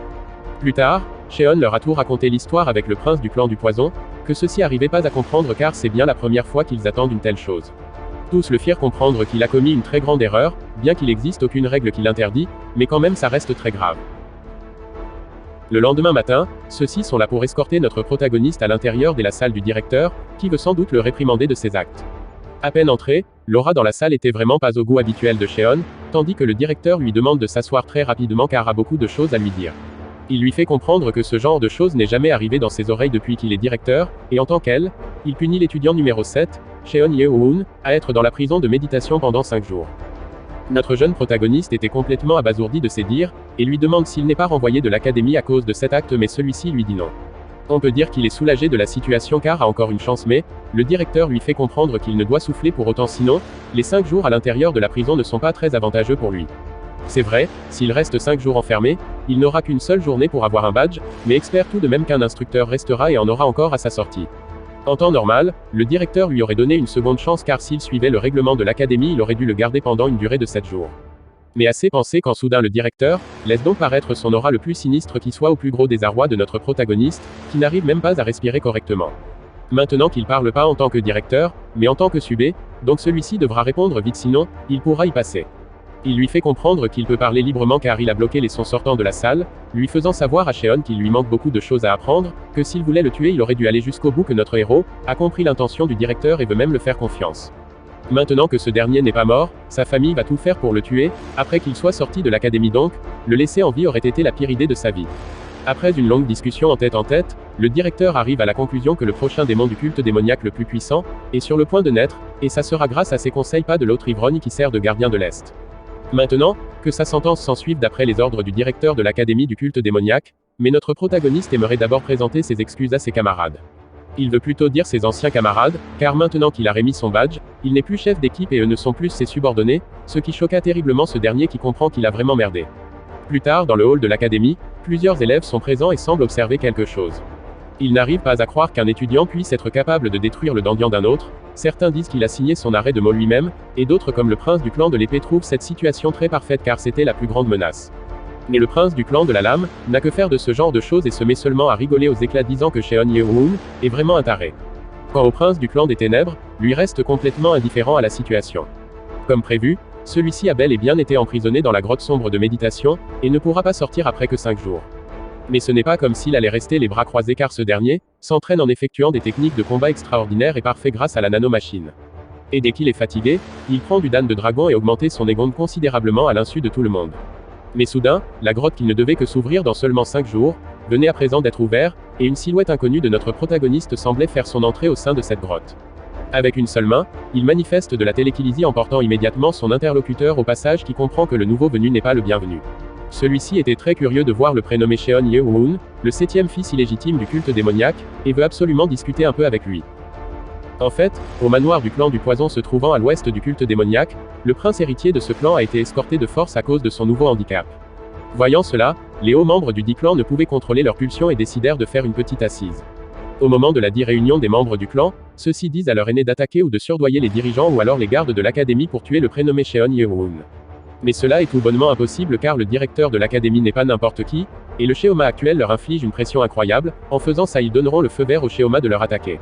Plus tard, Cheon leur a tout raconté l'histoire avec le prince du clan du poison, que ceux-ci n'arrivaient pas à comprendre car c'est bien la première fois qu'ils attendent une telle chose. Tous le firent comprendre qu'il a commis une très grande erreur, bien qu'il n'existe aucune règle qui l'interdit, mais quand même ça reste très grave. Le lendemain matin, ceux-ci sont là pour escorter notre protagoniste à l'intérieur de la salle du directeur, qui veut sans doute le réprimander de ses actes. À peine entré, l'aura dans la salle était vraiment pas au goût habituel de Cheon, tandis que le directeur lui demande de s'asseoir très rapidement car a beaucoup de choses à lui dire. Il lui fait comprendre que ce genre de choses n'est jamais arrivé dans ses oreilles depuis qu'il est directeur, et en tant qu'elle, il punit l'étudiant numéro 7, Cheon Yeo-hoon, à être dans la prison de méditation pendant 5 jours. Notre jeune protagoniste était complètement abasourdi de ces dires, et lui demande s'il n'est pas renvoyé de l'académie à cause de cet acte mais celui-ci lui dit non. On peut dire qu'il est soulagé de la situation car a encore une chance mais, le directeur lui fait comprendre qu'il ne doit souffler pour autant sinon, les 5 jours à l'intérieur de la prison ne sont pas très avantageux pour lui. C'est vrai, s'il reste 5 jours enfermé, Il n'aura qu'une seule journée pour avoir un badge, mais espère tout de même qu'un instructeur restera et en aura encore à sa sortie. En temps normal, le directeur lui aurait donné une seconde chance car s'il suivait le règlement de l'académie il aurait dû le garder pendant une durée de 7 jours. Mais assez pensé quand soudain le directeur laisse donc paraître son aura le plus sinistre qui soit au plus gros désarroi de notre protagoniste, qui n'arrive même pas à respirer correctement. Maintenant qu'il parle pas en tant que directeur, mais en tant que subé, donc celui-ci devra répondre vite sinon, il pourra y passer. Il lui fait comprendre qu'il peut parler librement car il a bloqué les sons sortant de la salle, lui faisant savoir à Sheon qu'il lui manque beaucoup de choses à apprendre, que s'il voulait le tuer il aurait dû aller jusqu'au bout, que notre héros a compris l'intention du directeur et veut même le faire confiance. Maintenant que ce dernier n'est pas mort, sa famille va tout faire pour le tuer, après qu'il soit sorti de l'académie donc, le laisser en vie aurait été la pire idée de sa vie. Après une longue discussion en tête, le directeur arrive à la conclusion que le prochain démon du culte démoniaque le plus puissant est sur le point de naître, et ça sera grâce à ses conseils pas de l'autre ivrogne qui sert de gardien de l'Est. Maintenant, que sa sentence s'ensuive d'après les ordres du directeur de l'académie du culte démoniaque, mais notre protagoniste aimerait d'abord présenter ses excuses à ses camarades. Il veut plutôt dire ses anciens camarades, car maintenant qu'il a remis son badge, il n'est plus chef d'équipe et eux ne sont plus ses subordonnés, ce qui choqua terriblement ce dernier qui comprend qu'il a vraiment merdé. Plus tard dans le hall de l'académie, plusieurs élèves sont présents et semblent observer quelque chose. Ils n'arrivent pas à croire qu'un étudiant puisse être capable de détruire le dandian d'un autre, certains disent qu'il a signé son arrêt de mot lui-même, et d'autres comme le prince du clan de l'épée trouvent cette situation très parfaite car c'était la plus grande menace. Mais le prince du clan de la lame n'a que faire de ce genre de choses et se met seulement à rigoler aux éclats disant que Sheon Ye-hoon est vraiment un taré. Quant au prince du clan des ténèbres, lui reste complètement indifférent à la situation. Comme prévu, celui-ci a bel et bien été emprisonné dans la grotte sombre de méditation, et ne pourra pas sortir après que 5 jours. Mais ce n'est pas comme s'il allait rester les bras croisés car ce dernier s'entraîne en effectuant des techniques de combat extraordinaires et parfaits grâce à la nanomachine. Et dès qu'il est fatigué, il prend du dan de dragon et augmente son égone considérablement à l'insu de tout le monde. Mais soudain, la grotte qui ne devait que s'ouvrir dans seulement 5 jours, venait à présent d'être ouverte, et une silhouette inconnue de notre protagoniste semblait faire son entrée au sein de cette grotte. Avec une seule main, il manifeste de la télékinésie emportant immédiatement son interlocuteur au passage qui comprend que le nouveau venu n'est pas le bienvenu. Celui-ci était très curieux de voir le prénommé Sheon Ye-hoon, le 7e fils illégitime du culte démoniaque, et veut absolument discuter un peu avec lui. En fait, au manoir du clan du poison se trouvant à l'ouest du culte démoniaque, le prince héritier de ce clan a été escorté de force à cause de son nouveau handicap. Voyant cela, les hauts membres du dit clan ne pouvaient contrôler leurs pulsions et décidèrent de faire une petite assise. Au moment de la dite réunion des membres du clan, ceux-ci disent à leur aîné d'attaquer ou de surdoyer les dirigeants ou alors les gardes de l'académie pour tuer le prénommé Sheon Ye-hoon. Mais cela est tout bonnement impossible car le directeur de l'académie n'est pas n'importe qui, et le Sheoma actuel leur inflige une pression incroyable, en faisant ça ils donneront le feu vert au Sheoma de leur attaquer.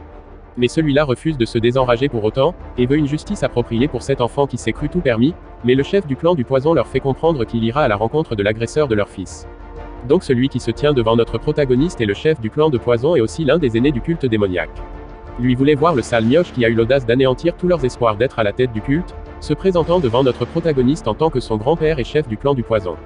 Mais celui-là refuse de se désenrager pour autant, et veut une justice appropriée pour cet enfant qui s'est cru tout permis, mais le chef du clan du poison leur fait comprendre qu'il ira à la rencontre de l'agresseur de leur fils. Donc celui qui se tient devant notre protagoniste est le chef du clan de poison et aussi l'un des aînés du culte démoniaque. Lui voulait voir le sale mioche qui a eu l'audace d'anéantir tous leurs espoirs d'être à la tête du culte, se présentant devant notre protagoniste en tant que son grand-père et chef du clan du poison.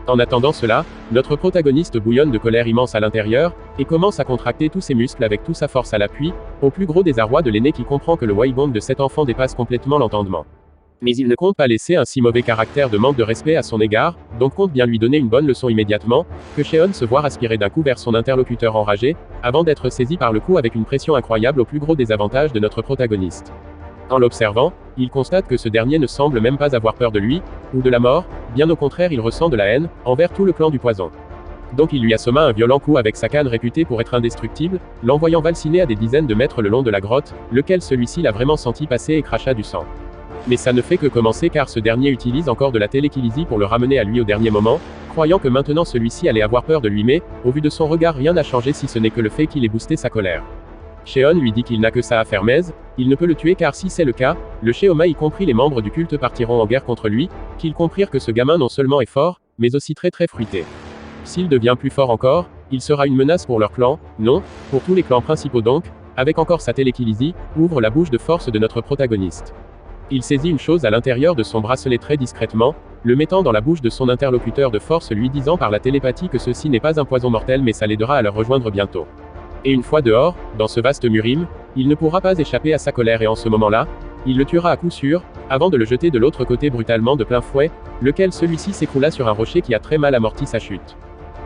En attendant cela, notre protagoniste bouillonne de colère immense à l'intérieur, et commence à contracter tous ses muscles avec toute sa force à l'appui, au plus gros désarroi de l'aîné qui comprend que le Waigong de cet enfant dépasse complètement l'entendement. Mais il ne compte pas laisser un si mauvais caractère de manque de respect à son égard, donc compte bien lui donner une bonne leçon immédiatement, que Sheon se voit aspirer d'un coup vers son interlocuteur enragé, avant d'être saisi par le cou avec une pression incroyable au plus gros désavantage de notre protagoniste. En l'observant, il constate que ce dernier ne semble même pas avoir peur de lui, ou de la mort, bien au contraire il ressent de la haine, envers tout le clan du poison. Donc il lui assomma un violent coup avec sa canne réputée pour être indestructible, l'envoyant valsiner à des dizaines de mètres le long de la grotte, lequel celui-ci l'a vraiment senti passer et cracha du sang. Mais ça ne fait que commencer car ce dernier utilise encore de la télékinésie pour le ramener à lui au dernier moment, croyant que maintenant celui-ci allait avoir peur de lui mais, au vu de son regard rien n'a changé si ce n'est que le fait qu'il ait boosté sa colère. Sheon lui dit qu'il n'a que ça à faire mais, il ne peut le tuer car si c'est le cas, le Sheoma y compris les membres du culte partiront en guerre contre lui, qu'ils comprirent que ce gamin non seulement est fort, mais aussi très fruité. S'il devient plus fort encore, il sera une menace pour leur clan, non, pour tous les clans principaux donc, avec encore sa télékinésie, ouvre la bouche de force de notre protagoniste. Il saisit une chose à l'intérieur de son bracelet très discrètement, le mettant dans la bouche de son interlocuteur de force lui disant par la télépathie que ceci n'est pas un poison mortel mais ça l'aidera à le rejoindre bientôt. Et une fois dehors, dans ce vaste murim, il ne pourra pas échapper à sa colère et en ce moment-là, il le tuera à coup sûr, avant de le jeter de l'autre côté brutalement de plein fouet, lequel celui-ci s'écroula sur un rocher qui a très mal amorti sa chute.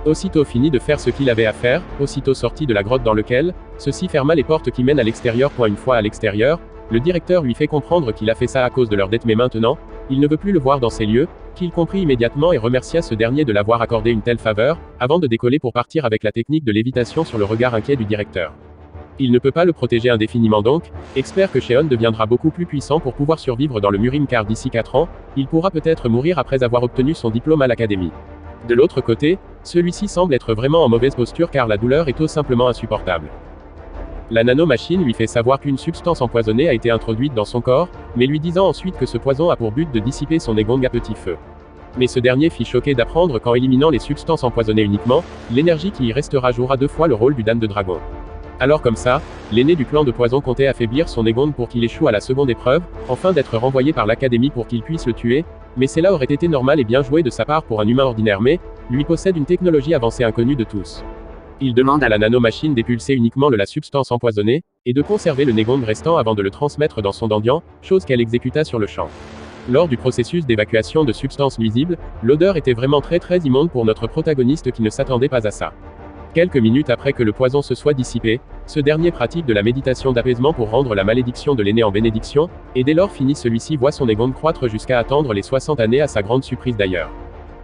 Aussitôt fini de faire ce qu'il avait à faire, aussitôt sorti de la grotte dans lequel, ceci ferma les portes qui mènent à l'extérieur. Une fois à l'extérieur, le directeur lui fait comprendre qu'il a fait ça à cause de leur dette mais maintenant, il ne veut plus le voir dans ces lieux, qu'il comprit immédiatement et remercia ce dernier de l'avoir accordé une telle faveur, avant de décoller pour partir avec la technique de lévitation sur le regard inquiet du directeur. Il ne peut pas le protéger indéfiniment donc, espère que Sheon deviendra beaucoup plus puissant pour pouvoir survivre dans le Murim car d'ici 4 ans, il pourra peut-être mourir après avoir obtenu son diplôme à l'académie. De l'autre côté, celui-ci semble être vraiment en mauvaise posture car la douleur est tout simplement insupportable. La nanomachine lui fait savoir qu'une substance empoisonnée a été introduite dans son corps, mais lui disant ensuite que ce poison a pour but de dissiper son Negong à petit feu. Mais ce dernier fit choqué d'apprendre qu'en éliminant les substances empoisonnées uniquement, l'énergie qui y restera jouera 2 fois le rôle du Dan de dragon. Alors comme ça, l'aîné du clan de poison comptait affaiblir son Negong pour qu'il échoue à la seconde épreuve, enfin d'être renvoyé par l'académie pour qu'il puisse le tuer, mais cela aurait été normal et bien joué de sa part pour un humain ordinaire mais, lui possède une technologie avancée inconnue de tous. Il demande à la nanomachine d'épulser uniquement la substance empoisonnée, et de conserver le Negong restant avant de le transmettre dans son dandian, chose qu'elle exécuta sur le champ. Lors du processus d'évacuation de substances nuisibles, l'odeur était vraiment très immonde pour notre protagoniste qui ne s'attendait pas à ça. Quelques minutes après que le poison se soit dissipé, ce dernier pratique de la méditation d'apaisement pour rendre la malédiction de l'aîné en bénédiction, et dès lors fini celui-ci voit son Negong croître jusqu'à atteindre les 60 années à sa grande surprise d'ailleurs.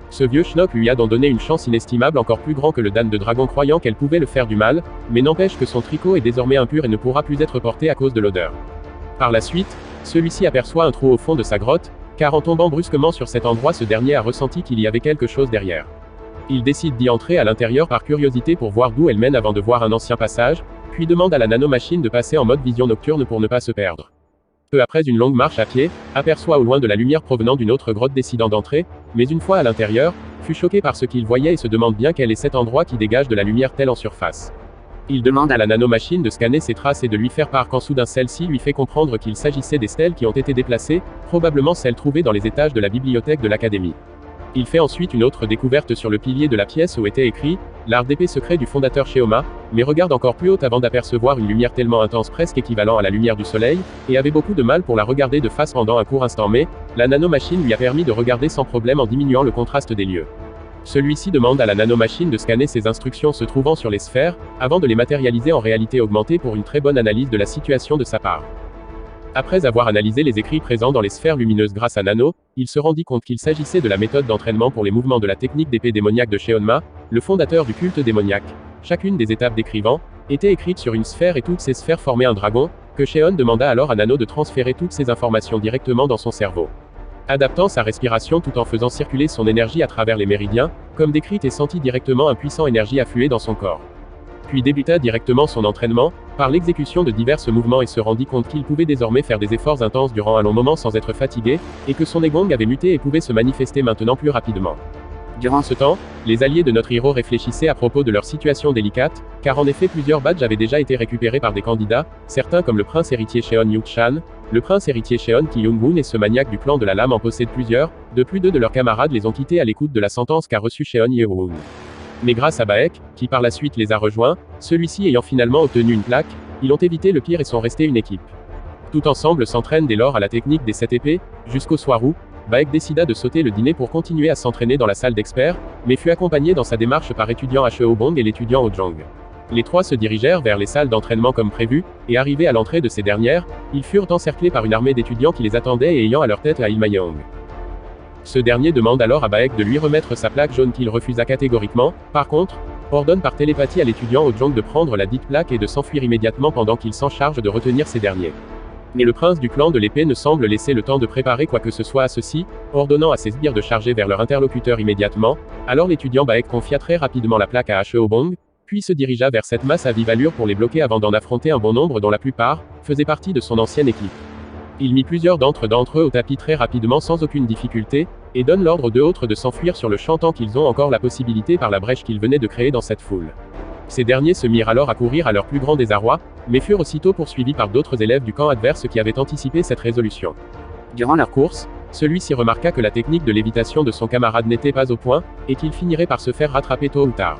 Ce vieux schnock lui a donc donné une chance inestimable encore plus grand que le Dan de dragon croyant qu'elle pouvait le faire du mal, mais n'empêche que son tricot est désormais impur et ne pourra plus être porté à cause de l'odeur. Par la suite, celui-ci aperçoit un trou au fond de sa grotte, car en tombant brusquement sur cet endroit ce dernier a ressenti qu'il y avait quelque chose derrière. Il décide d'y entrer à l'intérieur par curiosité pour voir d'où elle mène avant de voir un ancien passage, puis demande à la nanomachine de passer en mode vision nocturne pour ne pas se perdre. Peu après une longue marche à pied, aperçoit au loin de la lumière provenant d'une autre grotte décidant d'entrer, mais une fois à l'intérieur, fut choqué par ce qu'il voyait et se demande bien quel est cet endroit qui dégage de la lumière telle en surface. Il demande à la nanomachine de scanner ses traces et de lui faire part quand soudain celle-ci lui fait comprendre qu'il s'agissait des stèles qui ont été déplacées, probablement celles trouvées dans les étages de la bibliothèque de l'académie. Il fait ensuite une autre découverte sur le pilier de la pièce où était écrit « L'art d'épée secret du fondateur Sheoma », mais regarde encore plus haut avant d'apercevoir une lumière tellement intense presque équivalent à la lumière du soleil, et avait beaucoup de mal pour la regarder de face pendant un court instant mais, la nanomachine lui a permis de regarder sans problème en diminuant le contraste des lieux. Celui-ci demande à la nanomachine de scanner ses instructions se trouvant sur les sphères, avant de les matérialiser en réalité augmentée pour une très bonne analyse de la situation de sa part. Après avoir analysé les écrits présents dans les sphères lumineuses grâce à Nano, il se rendit compte qu'il s'agissait de la méthode d'entraînement pour les mouvements de la technique d'épée démoniaque de Sheonma, le fondateur du culte démoniaque. Chacune des étapes décrivant était écrite sur une sphère et toutes ces sphères formaient un dragon, que Sheon demanda alors à Nano de transférer toutes ces informations directement dans son cerveau. Adaptant sa respiration tout en faisant circuler son énergie à travers les méridiens, comme décrite et sentit directement un puissant énergie affluer dans son corps. Puis débuta directement son entraînement, par l'exécution de divers mouvements et se rendit compte qu'il pouvait désormais faire des efforts intenses durant un long moment sans être fatigué, et que son Negong avait muté et pouvait se manifester maintenant plus rapidement. Durant ce temps, les alliés de notre héros réfléchissaient à propos de leur situation délicate, car en effet plusieurs badges avaient déjà été récupérés par des candidats, certains comme le prince héritier Sheon Yuk-chan, le prince héritier Sheon Ki-young-woon et ce maniaque du clan de la lame en possèdent plusieurs, de plus deux de leurs camarades les ont quittés à l'écoute de la sentence qu'a reçue Sheon Ye-woon. Mais grâce à Baek, qui par la suite les a rejoints, celui-ci ayant finalement obtenu une plaque, ils ont évité le pire et sont restés une équipe. Tout ensemble s'entraînent dès lors à la technique des 7 épées, jusqu'au soir où, Baek décida de sauter le dîner pour continuer à s'entraîner dans la salle d'experts, mais fut accompagné dans sa démarche par étudiant Heobong et l'étudiant Ojong. Les trois se dirigèrent vers les salles d'entraînement comme prévu, et arrivés à l'entrée de ces dernières, ils furent encerclés par une armée d'étudiants qui les attendaient et ayant à leur tête Il Ma-yeong. Ce dernier demande alors à Baek de lui remettre sa plaque jaune qu'il refusa catégoriquement, par contre, ordonne par télépathie à l'étudiant Ojong de prendre la dite plaque et de s'enfuir immédiatement pendant qu'il s'en charge de retenir ces derniers. Mais le prince du clan de l'épée ne semble laisser le temps de préparer quoi que ce soit à ceux-ci, ordonnant à ses sbires de charger vers leur interlocuteur immédiatement, alors l'étudiant Baek confia très rapidement la plaque à Heobong, puis se dirigea vers cette masse à vive allure pour les bloquer avant d'en affronter un bon nombre dont la plupart faisaient partie de son ancienne équipe. Il mit plusieurs d'entre eux au tapis très rapidement sans aucune difficulté, et donne l'ordre aux deux autres de s'enfuir sur le champ tant qu'ils ont encore la possibilité par la brèche qu'ils venaient de créer dans cette foule. Ces derniers se mirent alors à courir à leur plus grand désarroi, mais furent aussitôt poursuivis par d'autres élèves du camp adverse qui avaient anticipé cette résolution. Durant leur course, celui-ci remarqua que la technique de lévitation de son camarade n'était pas au point, et qu'il finirait par se faire rattraper tôt ou tard.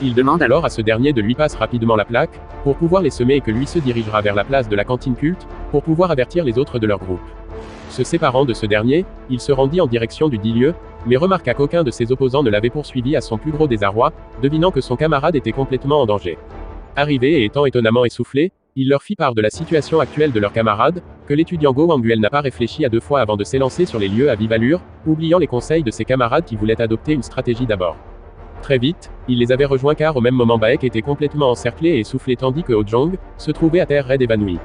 Il demande alors à ce dernier de lui passer rapidement la plaque, pour pouvoir les semer et que lui se dirigera vers la place de la cantine culte, pour pouvoir avertir les autres de leur groupe. Se séparant de ce dernier, il se rendit en direction du dit lieu, mais remarqua qu'aucun de ses opposants ne l'avait poursuivi à son plus gros désarroi, devinant que son camarade était complètement en danger. Arrivé et étant étonnamment essoufflé, Il leur fit part de la situation actuelle de leurs camarades, que l'étudiant Go Wanguel n'a pas réfléchi à 2 fois avant de s'élancer sur les lieux à vive allure, oubliant les conseils de ses camarades qui voulaient adopter une stratégie d'abord. Très vite, il les avait rejoints car au même moment Baek était complètement encerclé et essoufflé tandis que Ho-jong se trouvait à terre raide évanoui.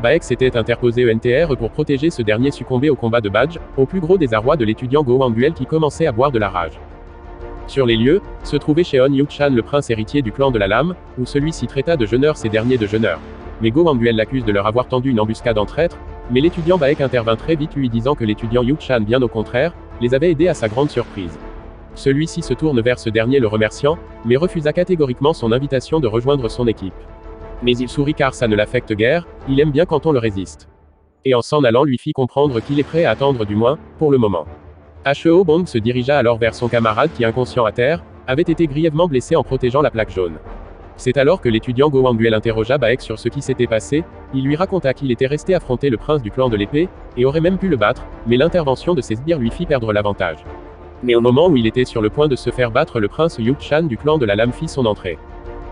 Baek s'était interposé ENTR pour protéger ce dernier succombé au combat de Badge, au plus gros désarroi de l'étudiant Go Wanguel qui commençait à boire de la rage. Sur les lieux, se trouvait Cheon Yu-chan le prince héritier du clan de la lame, où celui-ci traita de jeûneurs ces derniers de jeûneurs. Mais Go Wanguel l'accuse de leur avoir tendu une embuscade en traître, mais l'étudiant Baek intervint très vite lui disant que l'étudiant Yu-chan bien au contraire, les avait aidés à sa grande surprise. Celui-ci se tourne vers ce dernier le remerciant, mais refusa catégoriquement son invitation de rejoindre son équipe. Mais il sourit car ça ne l'affecte guère, il aime bien quand on le résiste. Et en s'en allant lui fit comprendre qu'il est prêt à attendre du moins, pour le moment. Heo Bong se dirigea alors vers son camarade qui inconscient à terre, avait été grièvement blessé en protégeant la plaque jaune. C'est alors que l'étudiant Go Wanguel interrogea Baek sur ce qui s'était passé, il lui raconta qu'il était resté affronter le prince du clan de l'épée, et aurait même pu le battre, mais l'intervention de ses sbires lui fit perdre l'avantage. Mais au moment où il était sur le point de se faire battre, le prince Yu-chan du clan de la lame fit son entrée.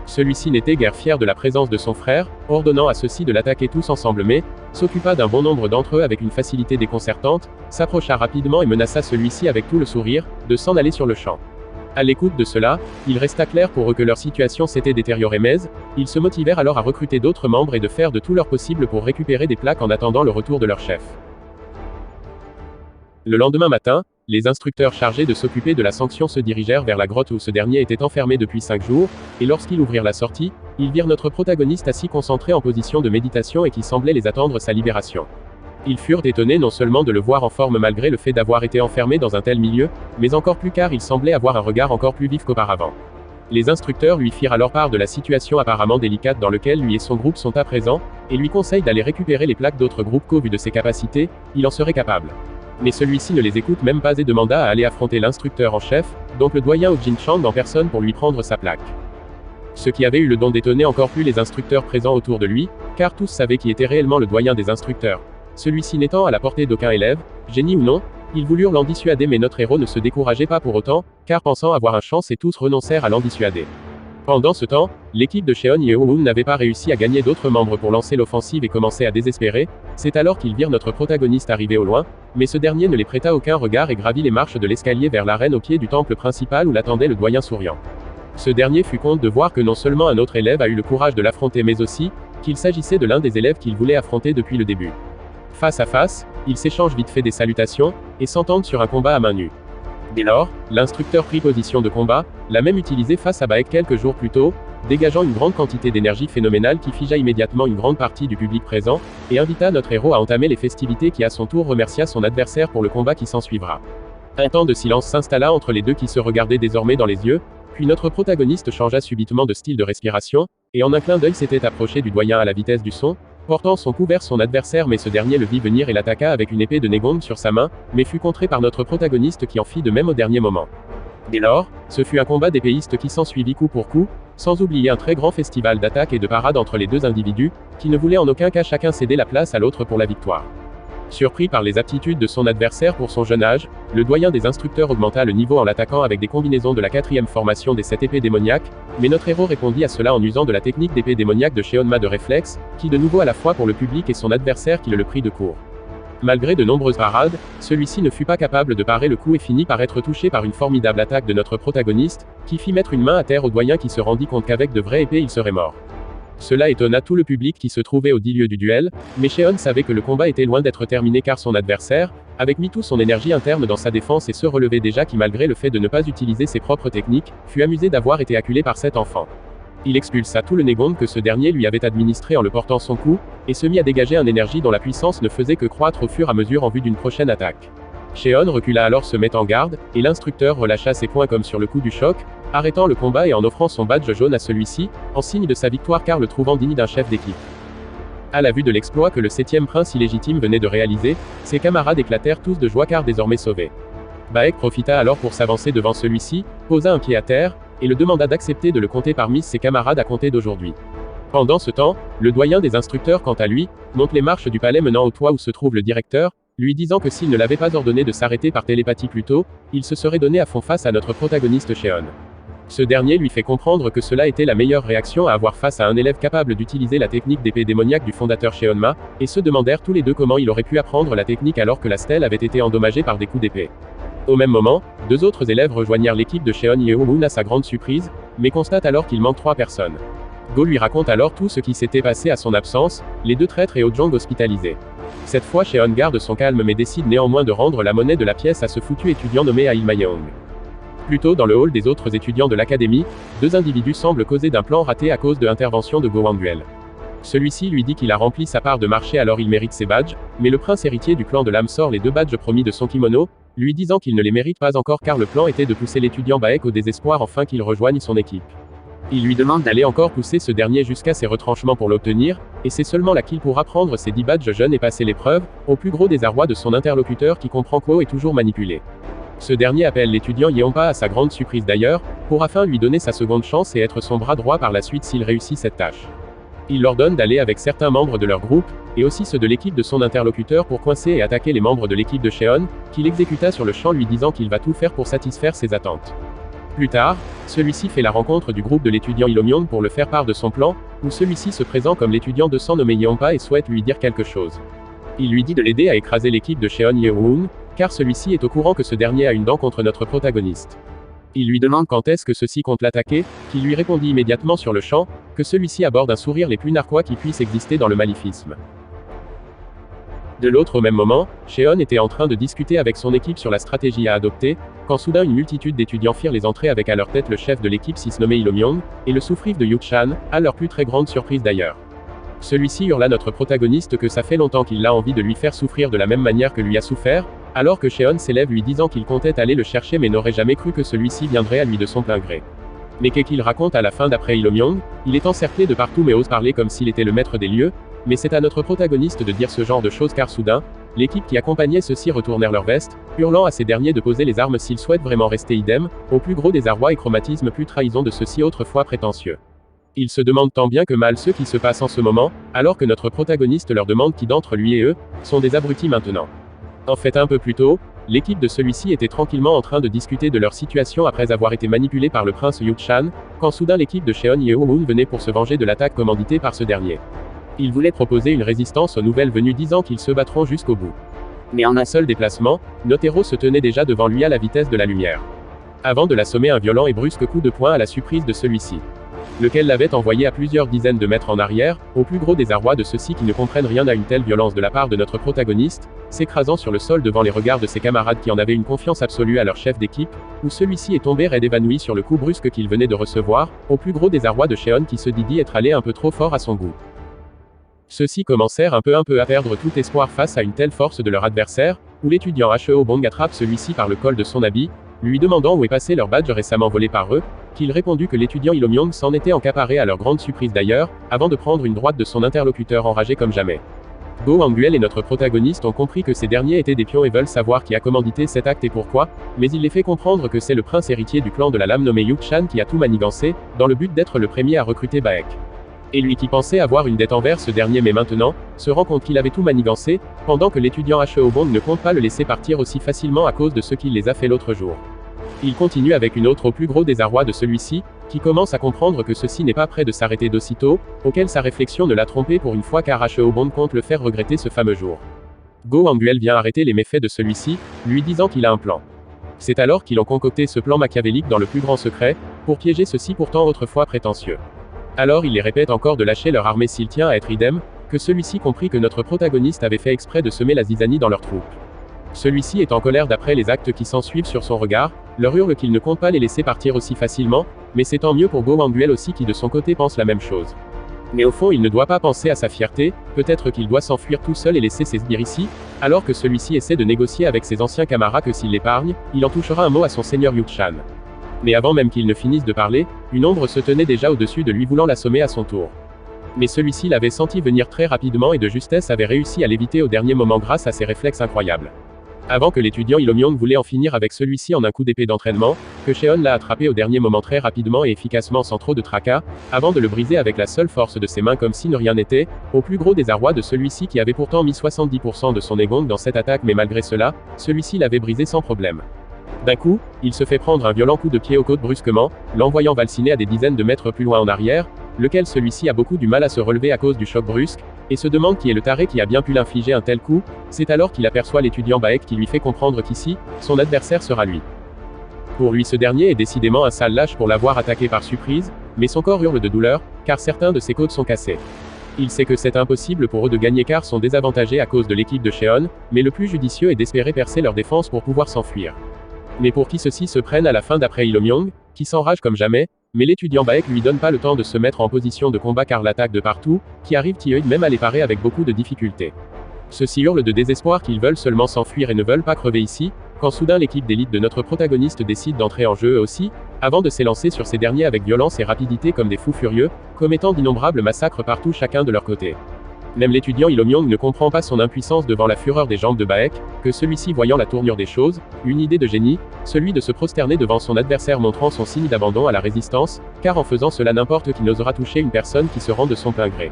Celui-ci n'était guère fier de la présence de son frère, ordonnant à ceux-ci de l'attaquer tous ensemble mais, s'occupa d'un bon nombre d'entre eux avec une facilité déconcertante, s'approcha rapidement et menaça celui-ci avec tout le sourire, de s'en aller sur le champ. À l'écoute de cela, il resta clair pour eux que leur situation s'était détériorée mais, ils se motivèrent alors à recruter d'autres membres et de faire de tout leur possible pour récupérer des plaques en attendant le retour de leur chef. Le lendemain matin, les instructeurs chargés de s'occuper de la sanction se dirigèrent vers la grotte où ce dernier était enfermé depuis 5 jours, et lorsqu'ils ouvrirent la sortie, ils virent notre protagoniste assis concentré en position de méditation et qui semblait les attendre sa libération. Ils furent étonnés non seulement de le voir en forme malgré le fait d'avoir été enfermé dans un tel milieu, mais encore plus car il semblait avoir un regard encore plus vif qu'auparavant. Les instructeurs lui firent alors part de la situation apparemment délicate dans laquelle lui et son groupe sont à présent, et lui conseillent d'aller récupérer les plaques d'autres groupes qu'au vu de ses capacités, il en serait capable. Mais celui-ci ne les écoute même pas et demanda à aller affronter l'instructeur en chef, donc le doyen Ho Jin-chang en personne pour lui prendre sa plaque. Ce qui avait eu le don d'étonner encore plus les instructeurs présents autour de lui, car tous savaient qui était réellement le doyen des instructeurs. Celui-ci n'étant à la portée d'aucun élève, génie ou non, ils voulurent l'en dissuader mais notre héros ne se décourageait pas pour autant, car pensant avoir un chance et tous renoncèrent à l'en dissuader. Pendant ce temps, l'équipe de Cheon Yeo-hoon n'avait pas réussi à gagner d'autres membres pour lancer l'offensive et commençait à désespérer, c'est alors qu'ils virent notre protagoniste arriver au loin, mais ce dernier ne les prêta aucun regard et gravit les marches de l'escalier vers l'arène au pied du temple principal où l'attendait le doyen souriant. Ce dernier fut content de voir que non seulement un autre élève a eu le courage de l'affronter mais aussi, qu'il s'agissait de l'un des élèves qu'il voulait affronter depuis le début. Face à face, ils s'échangent vite fait des salutations, et s'entendent sur un combat à main nue. Dès lors, l'instructeur prit position de combat, la même utilisée face à Baek quelques jours plus tôt, dégageant une grande quantité d'énergie phénoménale qui figea immédiatement une grande partie du public présent, et invita notre héros à entamer les festivités qui à son tour remercia son adversaire pour le combat qui s'ensuivra. Un temps de silence s'installa entre les deux qui se regardaient désormais dans les yeux, puis notre protagoniste changea subitement de style de respiration, et en un clin d'œil s'était approché du doyen à la vitesse du son, portant son coup vers son adversaire mais ce dernier le vit venir et l'attaqua avec une épée de Negong sur sa main, mais fut contré par notre protagoniste qui en fit de même au dernier moment. Dès lors, ce fut un combat d'épéistes qui s'ensuivit coup pour coup, sans oublier un très grand festival d'attaques et de parades entre les deux individus, qui ne voulaient en aucun cas chacun céder la place à l'autre pour la victoire. Surpris par les aptitudes de son adversaire pour son jeune âge, le doyen des instructeurs augmenta le niveau en l'attaquant avec des combinaisons de la 4e formation des 7 épées démoniaques, mais notre héros répondit à cela en usant de la technique d'épée démoniaque de Cheonma de réflexe, qui de nouveau à la fois pour le public et son adversaire qui le prit de court. Malgré de nombreuses parades, celui-ci ne fut pas capable de parer le coup et finit par être touché par une formidable attaque de notre protagoniste, qui fit mettre une main à terre au doyen qui se rendit compte qu'avec de vraies épées il serait mort. Cela étonna tout le public qui se trouvait au 10 lieux du duel, mais Cheon savait que le combat était loin d'être terminé car son adversaire, avait mis toute son énergie interne dans sa défense et se relevait déjà qui malgré le fait de ne pas utiliser ses propres techniques, fut amusé d'avoir été acculé par cet enfant. Il expulsa tout le Negong que ce dernier lui avait administré en le portant son coup, et se mit à dégager une énergie dont la puissance ne faisait que croître au fur et à mesure en vue d'une prochaine attaque. Cheon recula alors se met en garde, et l'instructeur relâcha ses poings comme sur le coup du choc, arrêtant le combat et en offrant son badge jaune à celui-ci, en signe de sa victoire car le trouvant digne d'un chef d'équipe. À la vue de l'exploit que le 7e prince illégitime venait de réaliser, ses camarades éclatèrent tous de joie car désormais sauvés. Baek profita alors pour s'avancer devant celui-ci, posa un pied à terre, et le demanda d'accepter de le compter parmi ses camarades à compter d'aujourd'hui. Pendant ce temps, le doyen des instructeurs quant à lui, monte les marches du palais menant au toit où se trouve le directeur, lui disant que s'il ne l'avait pas ordonné de s'arrêter par télépathie plus tôt, il se serait donné à fond face à notre protagoniste Cheon. Ce dernier lui fait comprendre que cela était la meilleure réaction à avoir face à un élève capable d'utiliser la technique d'épée démoniaque du fondateur Sheonma, et se demandèrent tous les deux comment il aurait pu apprendre la technique alors que la stèle avait été endommagée par des coups d'épée. Au même moment, 2 autres élèves rejoignirent l'équipe de Cheon Yeo-hoon à sa grande surprise, mais constatent alors qu'il manque 3 personnes. Go lui raconte alors tout ce qui s'était passé à son absence, les 2 traîtres et Oh-jong hospitalisés. Cette fois Cheon garde son calme mais décide néanmoins de rendre la monnaie de la pièce à ce foutu étudiant nommé Ah Il-mayeong. Plus tôt dans le hall des autres étudiants de l'académie, 2 individus semblent causer d'un plan raté à cause de l'intervention de Go Wang-guel. Celui-ci lui dit qu'il a rempli sa part de marché alors il mérite ses badges, mais le prince héritier du clan de l'âme sort les 2 badges promis de son kimono, lui disant qu'il ne les mérite pas encore car le plan était de pousser l'étudiant Baek au désespoir afin qu'il rejoigne son équipe. Il lui demande d'aller encore pousser ce dernier jusqu'à ses retranchements pour l'obtenir, et c'est seulement là qu'il pourra prendre ses 10 badges jeunes et passer l'épreuve, au plus gros désarroi de son interlocuteur qui comprend qu'O est toujours manipulé. Ce dernier appelle l'étudiant Yeonpa à sa grande surprise d'ailleurs, pour afin lui donner sa seconde chance et être son bras droit par la suite s'il réussit cette tâche. Il leur donne d'aller avec certains membres de leur groupe, et aussi ceux de l'équipe de son interlocuteur pour coincer et attaquer les membres de l'équipe de Cheon, qu'il exécuta sur le champ lui disant qu'il va tout faire pour satisfaire ses attentes. Plus tard, celui-ci fait la rencontre du groupe de l'étudiant Il-myong pour le faire part de son plan, où celui-ci se présente comme l'étudiant 200 nommé Yeonpa et souhaite lui dire quelque chose. Il lui dit de l'aider à écraser l'équipe de Cheon Yeo-hoon, car celui-ci est au courant que ce dernier a une dent contre notre protagoniste. Il lui demande quand est-ce que ceux-ci comptent l'attaquer, qui lui répondit immédiatement sur le champ, que celui-ci aborde un sourire les plus narquois qui puissent exister dans le malifisme. De l'autre au même moment, Cheon était en train de discuter avec son équipe sur la stratégie à adopter, quand soudain une multitude d'étudiants firent les entrées avec à leur tête le chef de l'équipe 6 nommé Il-myong, et le sous-frif de Yu-chan, à leur plus très grande surprise d'ailleurs. Celui-ci hurla à notre protagoniste que ça fait longtemps qu'il a envie de lui faire souffrir de la même manière que lui a souffert, alors que Cheon s'élève lui disant qu'il comptait aller le chercher mais n'aurait jamais cru que celui-ci viendrait à lui de son plein gré. Mais qu'est-ce qu'il raconte à la fin d'après Il-myong, il est encerclé de partout mais ose parler comme s'il était le maître des lieux, mais c'est à notre protagoniste de dire ce genre de choses car soudain, l'équipe qui accompagnait ceux-ci retournèrent leur veste, hurlant à ces derniers de poser les armes s'ils souhaitent vraiment rester idem, au plus gros désarroi et chromatisme plus trahison de ceux-ci autrefois prétentieux. Ils se demandent tant bien que mal ce qui se passe en ce moment, alors que notre protagoniste leur demande qui d'entre lui et eux, sont des abrutis maintenant. En fait un peu plus tôt, l'équipe de celui-ci était tranquillement en train de discuter de leur situation après avoir été manipulée par le prince Yu-chan, quand soudain l'équipe de Cheon Yeo-hoon venait pour se venger de l'attaque commanditée par ce dernier. Ils voulaient proposer une résistance aux nouvelles venues disant qu'ils se battront jusqu'au bout. Mais en un seul déplacement, notre héros se tenait déjà devant lui à la vitesse de la lumière. Avant de l'assommer un violent et brusque coup de poing à la surprise de celui-ci. Lequel l'avait envoyé à plusieurs dizaines de mètres en arrière, au plus gros désarroi de ceux-ci qui ne comprennent rien à une telle violence de la part de notre protagoniste, s'écrasant sur le sol devant les regards de ses camarades qui en avaient une confiance absolue à leur chef d'équipe, où celui-ci est tombé raide évanoui sur le coup brusque qu'il venait de recevoir, au plus gros désarroi de Cheon qui se dit être allé un peu trop fort à son goût. Ceux-ci commencèrent un peu à perdre tout espoir face à une telle force de leur adversaire, où l'étudiant Heo-bong attrape celui-ci par le col de son habit, lui demandant où est passé leur badge récemment volé par eux, qu'il répondit que l'étudiant Il-myong s'en était encaparé à leur grande surprise d'ailleurs, avant de prendre une droite de son interlocuteur enragé comme jamais. Go Wang-guel et notre protagoniste ont compris que ces derniers étaient des pions et veulent savoir qui a commandité cet acte et pourquoi, mais il les fait comprendre que c'est le prince héritier du clan de la lame nommé Yu-chan qui a tout manigancé, dans le but d'être le premier à recruter Baek. Et lui qui pensait avoir une dette envers ce dernier mais maintenant, se rend compte qu'il avait tout manigancé, pendant que l'étudiant Heo-bong ne compte pas le laisser partir aussi facilement à cause de ce qu'il les a fait l'autre jour. Il continue avec une autre au plus gros désarroi de celui-ci, qui commence à comprendre que ceci n'est pas prêt de s'arrêter d'aussitôt, auquel sa réflexion ne l'a trompé pour une fois car Heo-bong compte le faire regretter ce fameux jour. Go Wang-guel vient arrêter les méfaits de celui-ci, lui disant qu'il a un plan. C'est alors qu'ils ont concocté ce plan machiavélique dans le plus grand secret, pour piéger ceux-ci pourtant autrefois prétentieux. Alors il les répète encore de lâcher leur armée s'il tient à être idem, que celui-ci comprit que notre protagoniste avait fait exprès de semer la zizanie dans leur troupe. Celui-ci est en colère d'après les actes qui s'ensuivent sur son regard, leur hurle qu'il ne compte pas les laisser partir aussi facilement, mais c'est tant mieux pour Go Wang-guel aussi qui de son côté pense la même chose. Mais au fond il ne doit pas penser à sa fierté, peut-être qu'il doit s'enfuir tout seul et laisser ses sbires ici, alors que celui-ci essaie de négocier avec ses anciens camarades que s'il l'épargne, il en touchera un mot à son seigneur Yu-chan. Mais avant même qu'il ne finisse de parler, une ombre se tenait déjà au-dessus de lui voulant l'assommer à son tour. Mais celui-ci l'avait senti venir très rapidement et de justesse avait réussi à l'éviter au dernier moment grâce à ses réflexes incroyables. Avant que l'étudiant Il-myong voulait en finir avec celui-ci en un coup d'épée d'entraînement, que Cheon l'a attrapé au dernier moment très rapidement et efficacement sans trop de tracas, avant de le briser avec la seule force de ses mains comme si ne rien n'était, au plus gros désarroi de celui-ci qui avait pourtant mis 70% de son égong dans cette attaque mais malgré cela, celui-ci l'avait brisé sans problème. D'un coup, il se fait prendre un violent coup de pied aux côtes brusquement, l'envoyant valsiner à des dizaines de mètres plus loin en arrière, lequel celui-ci a beaucoup du mal à se relever à cause du choc brusque, et se demande qui est le taré qui a bien pu l'infliger un tel coup. C'est alors qu'il aperçoit l'étudiant Baek qui lui fait comprendre qu'ici, son adversaire sera lui. Pour lui, ce dernier est décidément un sale lâche pour l'avoir attaqué par surprise, mais son corps hurle de douleur, car certains de ses côtes sont cassés. Il sait que c'est impossible pour eux de gagner car sont désavantagés à cause de l'équipe de Cheon, mais le plus judicieux est d'espérer percer leur défense pour pouvoir s'enfuir. Mais pour qui ceux-ci se prennent à la fin d'après Ilomyong, qui s'enrage comme jamais, mais l'étudiant Baek lui donne pas le temps de se mettre en position de combat car l'attaque de partout, qui arrive Tieud même à les parer avec beaucoup de difficultés. Ceux-ci hurlent de désespoir qu'ils veulent seulement s'enfuir et ne veulent pas crever ici, quand soudain l'équipe d'élite de notre protagoniste décide d'entrer en jeu eux aussi, avant de s'élancer sur ces derniers avec violence et rapidité comme des fous furieux, commettant d'innombrables massacres partout chacun de leur côté. Même l'étudiant Ilomyong ne comprend pas son impuissance devant la fureur des jambes de Baek, que celui-ci voyant la tournure des choses, une idée de génie, celui de se prosterner devant son adversaire montrant son signe d'abandon à la résistance, car en faisant cela n'importe qui n'osera toucher une personne qui se rend de son plein gré.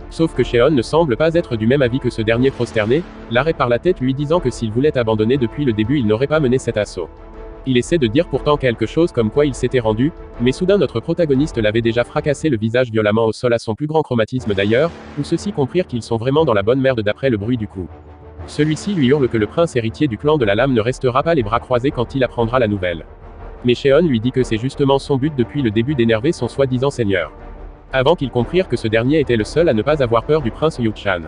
Sauf que Cheon ne semble pas être du même avis que ce dernier prosterné, l'arrête par la tête lui disant que s'il voulait abandonner depuis le début il n'aurait pas mené cet assaut. Il essaie de dire pourtant quelque chose comme quoi il s'était rendu, mais soudain notre protagoniste l'avait déjà fracassé le visage violemment au sol à son plus grand chromatisme d'ailleurs, où ceux-ci comprirent qu'ils sont vraiment dans la bonne merde d'après le bruit du coup. Celui-ci lui hurle que le prince héritier du clan de la lame ne restera pas les bras croisés quand il apprendra la nouvelle. Mais Cheon lui dit que c'est justement son but depuis le début d'énerver son soi-disant seigneur. Avant qu'ils comprirent que ce dernier était le seul à ne pas avoir peur du prince Yuchan.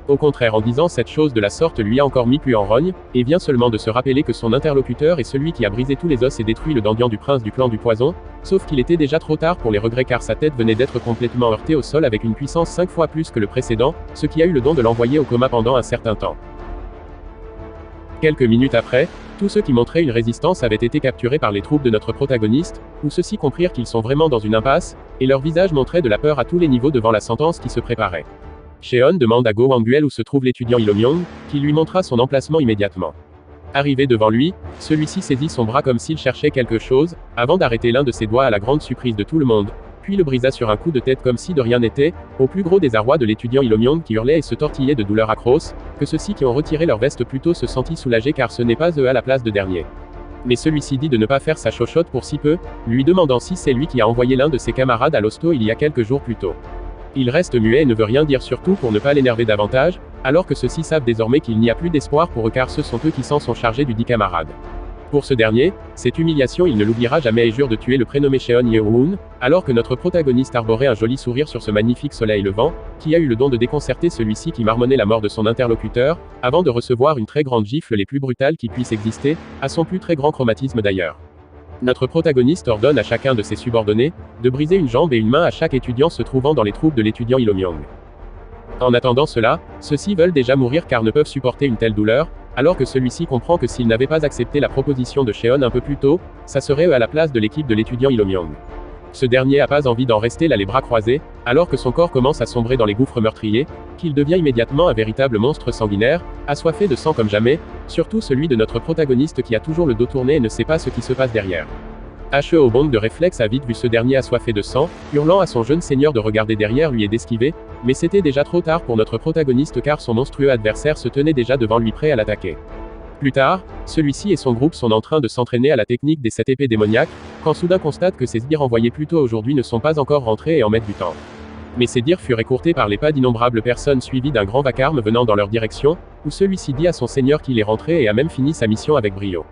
Au contraire, en disant cette chose de la sorte lui a encore mis plus en rogne, et vient seulement de se rappeler que son interlocuteur est celui qui a brisé tous les os et détruit le dandian du prince du clan du poison, sauf qu'il était déjà trop tard pour les regrets car sa tête venait d'être complètement heurtée au sol avec une puissance 5 fois plus que le précédent, ce qui a eu le don de l'envoyer au coma pendant un certain temps. Quelques minutes après, tous ceux qui montraient une résistance avaient été capturés par les troupes de notre protagoniste, où ceux-ci comprirent qu'ils sont vraiment dans une impasse, et leur visage montrait de la peur à tous les niveaux devant la sentence qui se préparait. Cheon demande à Go Wangguel où se trouve l'étudiant Ilomyong, qui lui montra son emplacement immédiatement. Arrivé devant lui, celui-ci saisit son bras comme s'il cherchait quelque chose, avant d'arrêter l'un de ses doigts à la grande surprise de tout le monde, puis le brisa sur un coup de tête comme si de rien n'était, au plus gros désarroi de l'étudiant Ilomyong qui hurlait et se tortillait de douleur atroce, que ceux-ci qui ont retiré leur veste plutôt se sentit soulagés car ce n'est pas eux à la place de dernier. Mais celui-ci dit de ne pas faire sa chochotte pour si peu, lui demandant si c'est lui qui a envoyé l'un de ses camarades à l'hosto il y a quelques jours plus tôt. Il reste muet et ne veut rien dire surtout pour ne pas l'énerver davantage, alors que ceux-ci savent désormais qu'il n'y a plus d'espoir pour eux car ce sont eux qui s'en sont chargés du dit camarade. Pour ce dernier, cette humiliation il ne l'oubliera jamais et jure de tuer le prénommé Cheon Yeoon, alors que notre protagoniste arborait un joli sourire sur ce magnifique soleil levant, qui a eu le don de déconcerter celui-ci qui marmonnait la mort de son interlocuteur, avant de recevoir une très grande gifle les plus brutales qui puissent exister, à son plus très grand chromatisme d'ailleurs. Notre protagoniste ordonne à chacun de ses subordonnés, de briser une jambe et une main à chaque étudiant se trouvant dans les troupes de l'étudiant Ilomyong. En attendant cela, ceux-ci veulent déjà mourir car ne peuvent supporter une telle douleur, alors que celui-ci comprend que s'il n'avait pas accepté la proposition de Cheon un peu plus tôt, ça serait eux à la place de l'équipe de l'étudiant Ilomyong. Ce dernier a pas envie d'en rester là les bras croisés, alors que son corps commence à sombrer dans les gouffres meurtriers, qu'il devient immédiatement un véritable monstre sanguinaire, assoiffé de sang comme jamais, surtout celui de notre protagoniste qui a toujours le dos tourné et ne sait pas ce qui se passe derrière. Au bond de réflexe a vite vu ce dernier assoiffé de sang, hurlant à son jeune seigneur de regarder derrière lui et d'esquiver, mais c'était déjà trop tard pour notre protagoniste car son monstrueux adversaire se tenait déjà devant lui prêt à l'attaquer. Plus tard, celui-ci et son groupe sont en train de s'entraîner à la technique des 7 épées démoniaques, quand soudain constate que ses sbires envoyés plus tôt aujourd'hui ne sont pas encore rentrés et en mettent du temps. Mais ces dires furent écourtés par les pas d'innombrables personnes suivies d'un grand vacarme venant dans leur direction, où celui-ci dit à son seigneur qu'il est rentré et a même fini sa mission avec brio.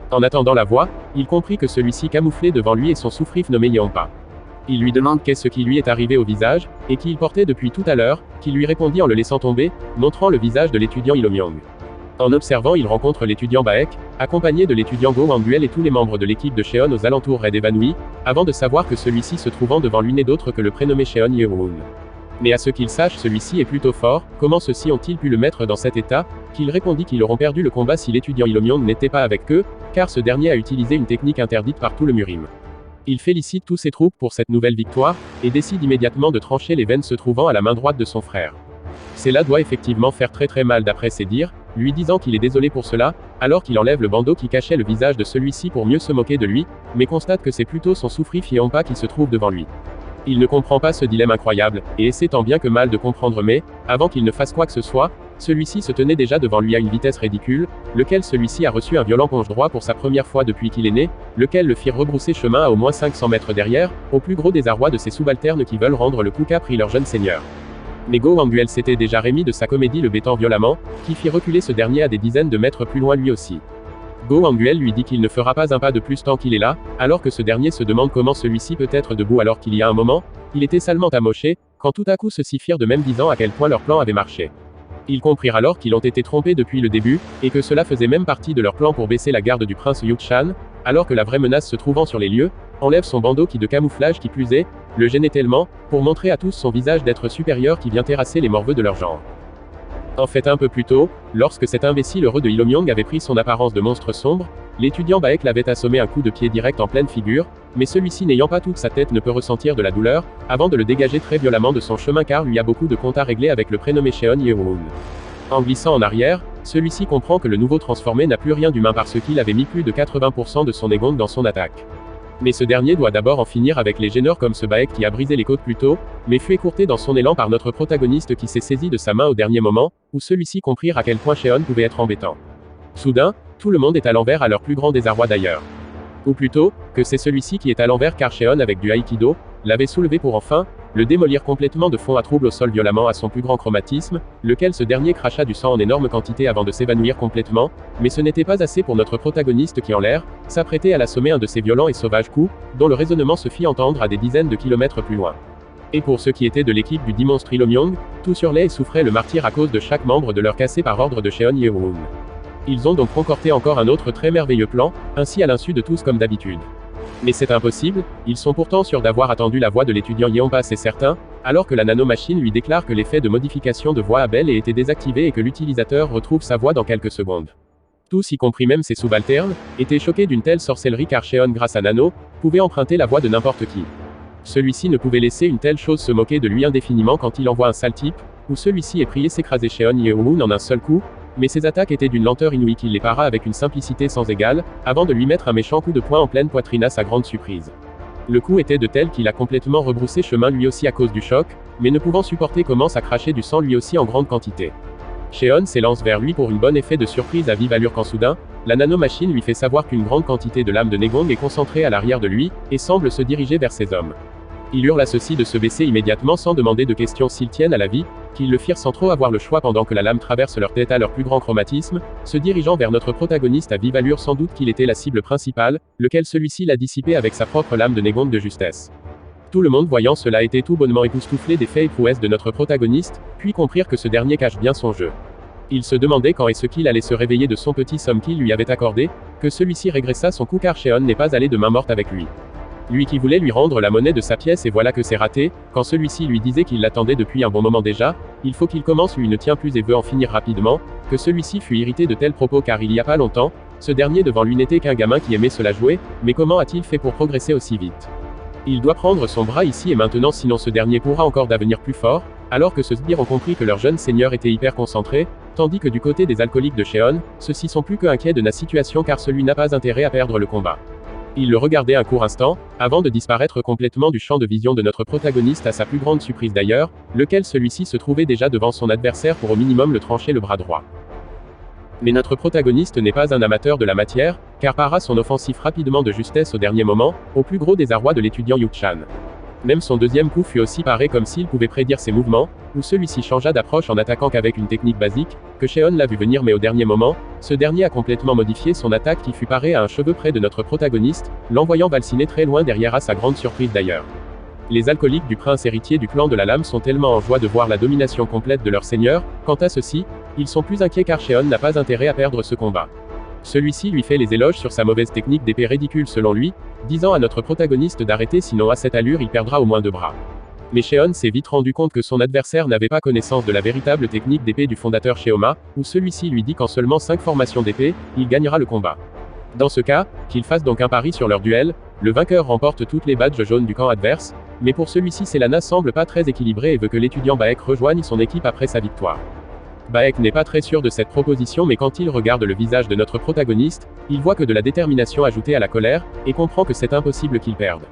En attendant la voix, il comprit que celui-ci camouflait devant lui et son souffrif nommé Yeonpa. Il lui demande qu'est-ce qui lui est arrivé au visage, et qui il portait depuis tout à l'heure, qui lui répondit en le laissant tomber, montrant le visage de l'étudiant Ilomyong. En observant il rencontre l'étudiant Baek, accompagné de l'étudiant Go Wangguel et tous les membres de l'équipe de Cheon aux alentours raide évanouis, avant de savoir que celui-ci se trouvant devant lui n'est d'autre que le prénommé Cheon Yeoon. Mais à ce qu'il sache celui-ci est plutôt fort, comment ceux-ci ont-ils pu le mettre dans cet état, qu'il répondit qu'ils auront perdu le combat si l'étudiant Ilomyong n'était pas avec eux, car ce dernier a utilisé une technique interdite par tout le Murim. Il félicite tous ses troupes pour cette nouvelle victoire, et décide immédiatement de trancher les veines se trouvant à la main droite de son frère. Cela doit effectivement faire très mal d'après ses dires, lui disant qu'il est désolé pour cela, alors qu'il enlève le bandeau qui cachait le visage de celui-ci pour mieux se moquer de lui, mais constate que c'est plutôt son souffrif Yeonpa qui se trouve devant lui. Il ne comprend pas ce dilemme incroyable, et essaie tant bien que mal de comprendre mais, avant qu'il ne fasse quoi que ce soit, celui-ci se tenait déjà devant lui à une vitesse ridicule, lequel celui-ci a reçu un violent plonge droit pour sa première fois depuis qu'il est né, lequel le fit rebrousser chemin à au moins 500 mètres derrière, au plus gros désarroi de ses subalternes qui veulent rendre le coup qu'a pris leur jeune seigneur. Mais Go Wanguel s'était déjà remis de sa comédie le bêtant violemment, qui fit reculer ce dernier à des dizaines de mètres plus loin lui aussi. Go Wanguel lui dit qu'il ne fera pas un pas de plus tant qu'il est là, alors que ce dernier se demande comment celui-ci peut être debout alors qu'il y a un moment, il était salement amoché, quand tout à coup ceux-ci firent de même disant à quel point leur plan avait marché. Ils comprirent alors qu'ils ont été trompés depuis le début, et que cela faisait même partie de leur plan pour baisser la garde du prince Yukshan, alors que la vraie menace se trouvant sur les lieux, enlève son bandeau qui de camouflage qui plus est, le gênait tellement, pour montrer à tous son visage d'être supérieur qui vient terrasser les morveux de leur genre. En fait un peu plus tôt, lorsque cet imbécile heureux de Ilomyong avait pris son apparence de monstre sombre, l'étudiant Baek l'avait assommé un coup de pied direct en pleine figure, mais celui-ci n'ayant pas toute sa tête ne peut ressentir de la douleur, avant de le dégager très violemment de son chemin car lui a beaucoup de comptes à régler avec le prénommé Cheon Yeoon. En glissant en arrière, celui-ci comprend que le nouveau transformé n'a plus rien d'humain parce qu'il avait mis plus de 80% de son Negong dans son attaque. Mais ce dernier doit d'abord en finir avec les gêneurs comme ce Baek qui a brisé les côtes plus tôt, mais fut écourté dans son élan par notre protagoniste qui s'est saisi de sa main au dernier moment, où celui-ci comprit à quel point Cheon pouvait être embêtant. Soudain, tout le monde est à l'envers à leur plus grand désarroi d'ailleurs. Ou plutôt, que c'est celui-ci qui est à l'envers car Cheon avec du Aikido, l'avait soulevé pour enfin, le démolir complètement de fond à trouble au sol violemment à son plus grand chromatisme, lequel ce dernier cracha du sang en énorme quantité avant de s'évanouir complètement, mais ce n'était pas assez pour notre protagoniste qui en l'air, s'apprêtait à l'assommer un de ces violents et sauvages coups, dont le résonnement se fit entendre à des dizaines de kilomètres plus loin. Et pour ceux qui étaient de l'équipe du dimonstre Ilomyong, tous hurlaient et souffraient le martyre à cause de chaque membre de leur cassé par ordre de Cheon Yeoon. Ils ont donc concocté encore un autre très merveilleux plan, ainsi à l'insu de tous comme d'habitude. Mais c'est impossible, ils sont pourtant sûrs d'avoir attendu la voix de l'étudiant Yeonpa c'est certain, alors que la nanomachine lui déclare que l'effet de modification de voix a bel et été désactivé et que l'utilisateur retrouve sa voix dans quelques secondes. Tous, y compris même ses subalternes, étaient choqués d'une telle sorcellerie car Cheon grâce à Nano, pouvait emprunter la voix de n'importe qui. Celui-ci ne pouvait laisser une telle chose se moquer de lui indéfiniment quand il envoie un sale type, où celui-ci est prié s'écraser Cheon Yeoon en un seul coup, mais ses attaques étaient d'une lenteur inouïe qu'il les para avec une simplicité sans égale, avant de lui mettre un méchant coup de poing en pleine poitrine à sa grande surprise. Le coup était de tel qu'il a complètement rebroussé chemin lui aussi à cause du choc, mais ne pouvant supporter commence à cracher du sang lui aussi en grande quantité. Cheon s'élance vers lui pour une bonne effet de surprise à vive allure quand soudain, la nanomachine lui fait savoir qu'une grande quantité de lame de Negong est concentrée à l'arrière de lui, et semble se diriger vers ses hommes. Il hurle à ceux-ci de se baisser immédiatement sans demander de questions s'ils tiennent à la vie, qu'ils le firent sans trop avoir le choix pendant que la lame traverse leur tête à leur plus grand chromatisme, se dirigeant vers notre protagoniste à vive allure sans doute qu'il était la cible principale, lequel celui-ci l'a dissipé avec sa propre lame de Negong de justesse. Tout le monde voyant cela était tout bonnement époustouflé des faits et prouesses de notre protagoniste, puis comprirent que ce dernier cache bien son jeu. Il se demandait quand est-ce qu'il allait se réveiller de son petit somme qu'il lui avait accordé, que celui-ci régressa son coup car Cheon n'est pas allé de main morte avec lui. Lui qui voulait lui rendre la monnaie de sa pièce et voilà que c'est raté, quand celui-ci lui disait qu'il l'attendait depuis un bon moment déjà, il faut qu'il commence lui ne tient plus et veut en finir rapidement, que celui-ci fut irrité de tels propos car il y a pas longtemps, ce dernier devant lui n'était qu'un gamin qui aimait se la jouer, mais comment a-t-il fait pour progresser aussi vite? Il doit prendre son bras ici et maintenant sinon ce dernier pourra encore devenir plus fort, alors que ce sbires ont compris que leur jeune seigneur était hyper concentré, tandis que du côté des alcooliques de Cheon, ceux-ci sont plus que inquiets de la situation car celui n'a pas intérêt à perdre le combat. Il le regardait un court instant, avant de disparaître complètement du champ de vision de notre protagoniste à sa plus grande surprise d'ailleurs, lequel celui-ci se trouvait déjà devant son adversaire pour au minimum le trancher le bras droit. Mais notre protagoniste n'est pas un amateur de la matière, car para son offensif rapidement de justesse au dernier moment, au plus gros désarroi de l'étudiant Yukshan. Même son deuxième coup fut aussi paré comme s'il pouvait prédire ses mouvements, où celui-ci changea d'approche en attaquant qu'avec une technique basique, que Cheon l'a vu venir mais au dernier moment, ce dernier a complètement modifié son attaque qui fut parée à un cheveu près de notre protagoniste, l'envoyant valsiner très loin derrière à sa grande surprise d'ailleurs. Les alcooliques du prince héritier du clan de la lame sont tellement en joie de voir la domination complète de leur seigneur, quant à ceux-ci, ils sont plus inquiets car Cheon n'a pas intérêt à perdre ce combat. Celui-ci lui fait les éloges sur sa mauvaise technique d'épée ridicule selon lui, disant à notre protagoniste d'arrêter sinon à cette allure il perdra au moins 2 bras. Mais Cheon s'est vite rendu compte que son adversaire n'avait pas connaissance de la véritable technique d'épée du fondateur Cheoma, où celui-ci lui dit qu'en seulement 5 formations d'épée, il gagnera le combat. Dans ce cas, qu'il fasse donc un pari sur leur duel, le vainqueur remporte toutes les badges jaunes du camp adverse, mais pour celui-ci Selana semble pas très équilibré et veut que l'étudiant Baek rejoigne son équipe après sa victoire. Baek n'est pas très sûr de cette proposition mais quand il regarde le visage de notre protagoniste, il voit que de la détermination ajoutée à la colère, et comprend que c'est impossible qu'il perde.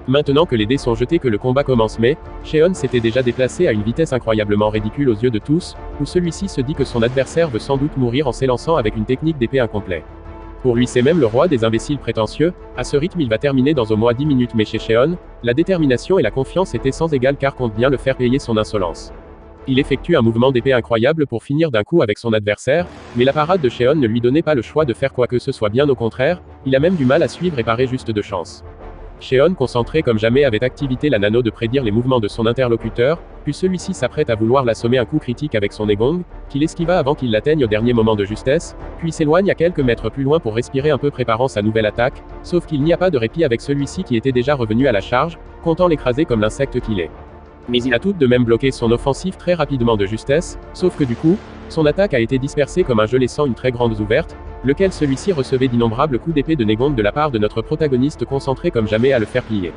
Maintenant que les dés sont jetés que le combat commence mais, Sheon s'était déjà déplacé à une vitesse incroyablement ridicule aux yeux de tous, où celui-ci se dit que son adversaire veut sans doute mourir en s'élançant avec une technique d'épée incomplet. Pour lui c'est même le roi des imbéciles prétentieux, à ce rythme il va terminer dans au moins 10 minutes mais chez Sheon, la détermination et la confiance étaient sans égal car compte bien le faire payer son insolence. Il effectue un mouvement d'épée incroyable pour finir d'un coup avec son adversaire, mais la parade de Sheon ne lui donnait pas le choix de faire quoi que ce soit, bien au contraire, il a même du mal à suivre et paraît juste de chance. Sheon, concentré comme jamais, avait activé la nano de prédire les mouvements de son interlocuteur, puis celui-ci s'apprête à vouloir l'assommer un coup critique avec son Negong, qu'il esquiva avant qu'il l'atteigne au dernier moment de justesse, puis s'éloigne à quelques mètres plus loin pour respirer un peu préparant sa nouvelle attaque, sauf qu'il n'y a pas de répit avec celui-ci qui était déjà revenu à la charge, comptant l'écraser comme l'insecte qu'il est. Mais il a tout de même bloqué son offensive très rapidement de justesse, sauf que du coup, son attaque a été dispersée comme un jeu laissant une très grande ouverte, lequel celui-ci recevait d'innombrables coups d'épée de Negong de la part de notre protagoniste concentré comme jamais à le faire plier.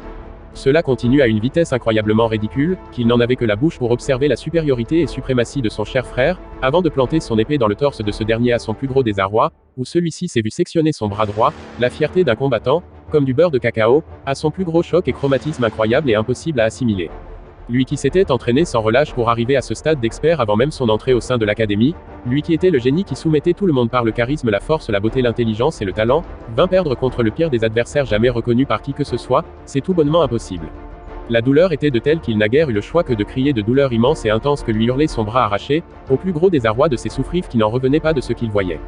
Cela continue à une vitesse incroyablement ridicule, qu'il n'en avait que la bouche pour observer la supériorité et suprématie de son cher frère, avant de planter son épée dans le torse de ce dernier à son plus gros désarroi, où celui-ci s'est vu sectionner son bras droit, la fierté d'un combattant, comme du beurre de cacao, à son plus gros choc et chromatisme incroyable et impossible à assimiler. Lui qui s'était entraîné sans relâche pour arriver à ce stade d'expert avant même son entrée au sein de l'académie, lui qui était le génie qui soumettait tout le monde par le charisme, la force, la beauté, l'intelligence et le talent, vint perdre contre le pire des adversaires jamais reconnus par qui que ce soit, c'est tout bonnement impossible. La douleur était de telle qu'il n'a guère eu le choix que de crier de douleur immense et intense que lui hurlait son bras arraché, au plus gros désarroi de ses souffrives qui n'en revenaient pas de ce qu'il voyait.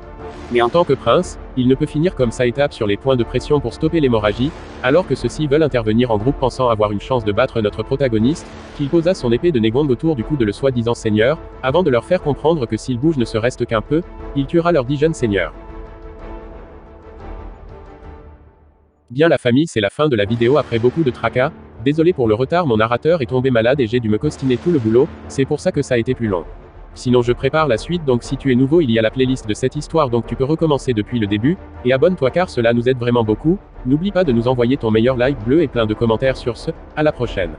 Mais en tant que prince, il ne peut finir comme ça et tape sur les points de pression pour stopper l'hémorragie, alors que ceux-ci veulent intervenir en groupe pensant avoir une chance de battre notre protagoniste, qu'il posa son épée de Negong autour du cou de le soi-disant seigneur, avant de leur faire comprendre que s'il bouge ne serait-ce qu'un peu, il tuera leurs 10 jeunes seigneurs. Bien la famille, c'est la fin de la vidéo après beaucoup de tracas. Désolé pour le retard, mon narrateur est tombé malade et j'ai dû me costiner tout le boulot, c'est pour ça que ça a été plus long. Sinon je prépare la suite, donc si tu es nouveau il y a la playlist de cette histoire, donc tu peux recommencer depuis le début, et abonne-toi car cela nous aide vraiment beaucoup. N'oublie pas de nous envoyer ton meilleur like bleu et plein de commentaires sur ce, à la prochaine.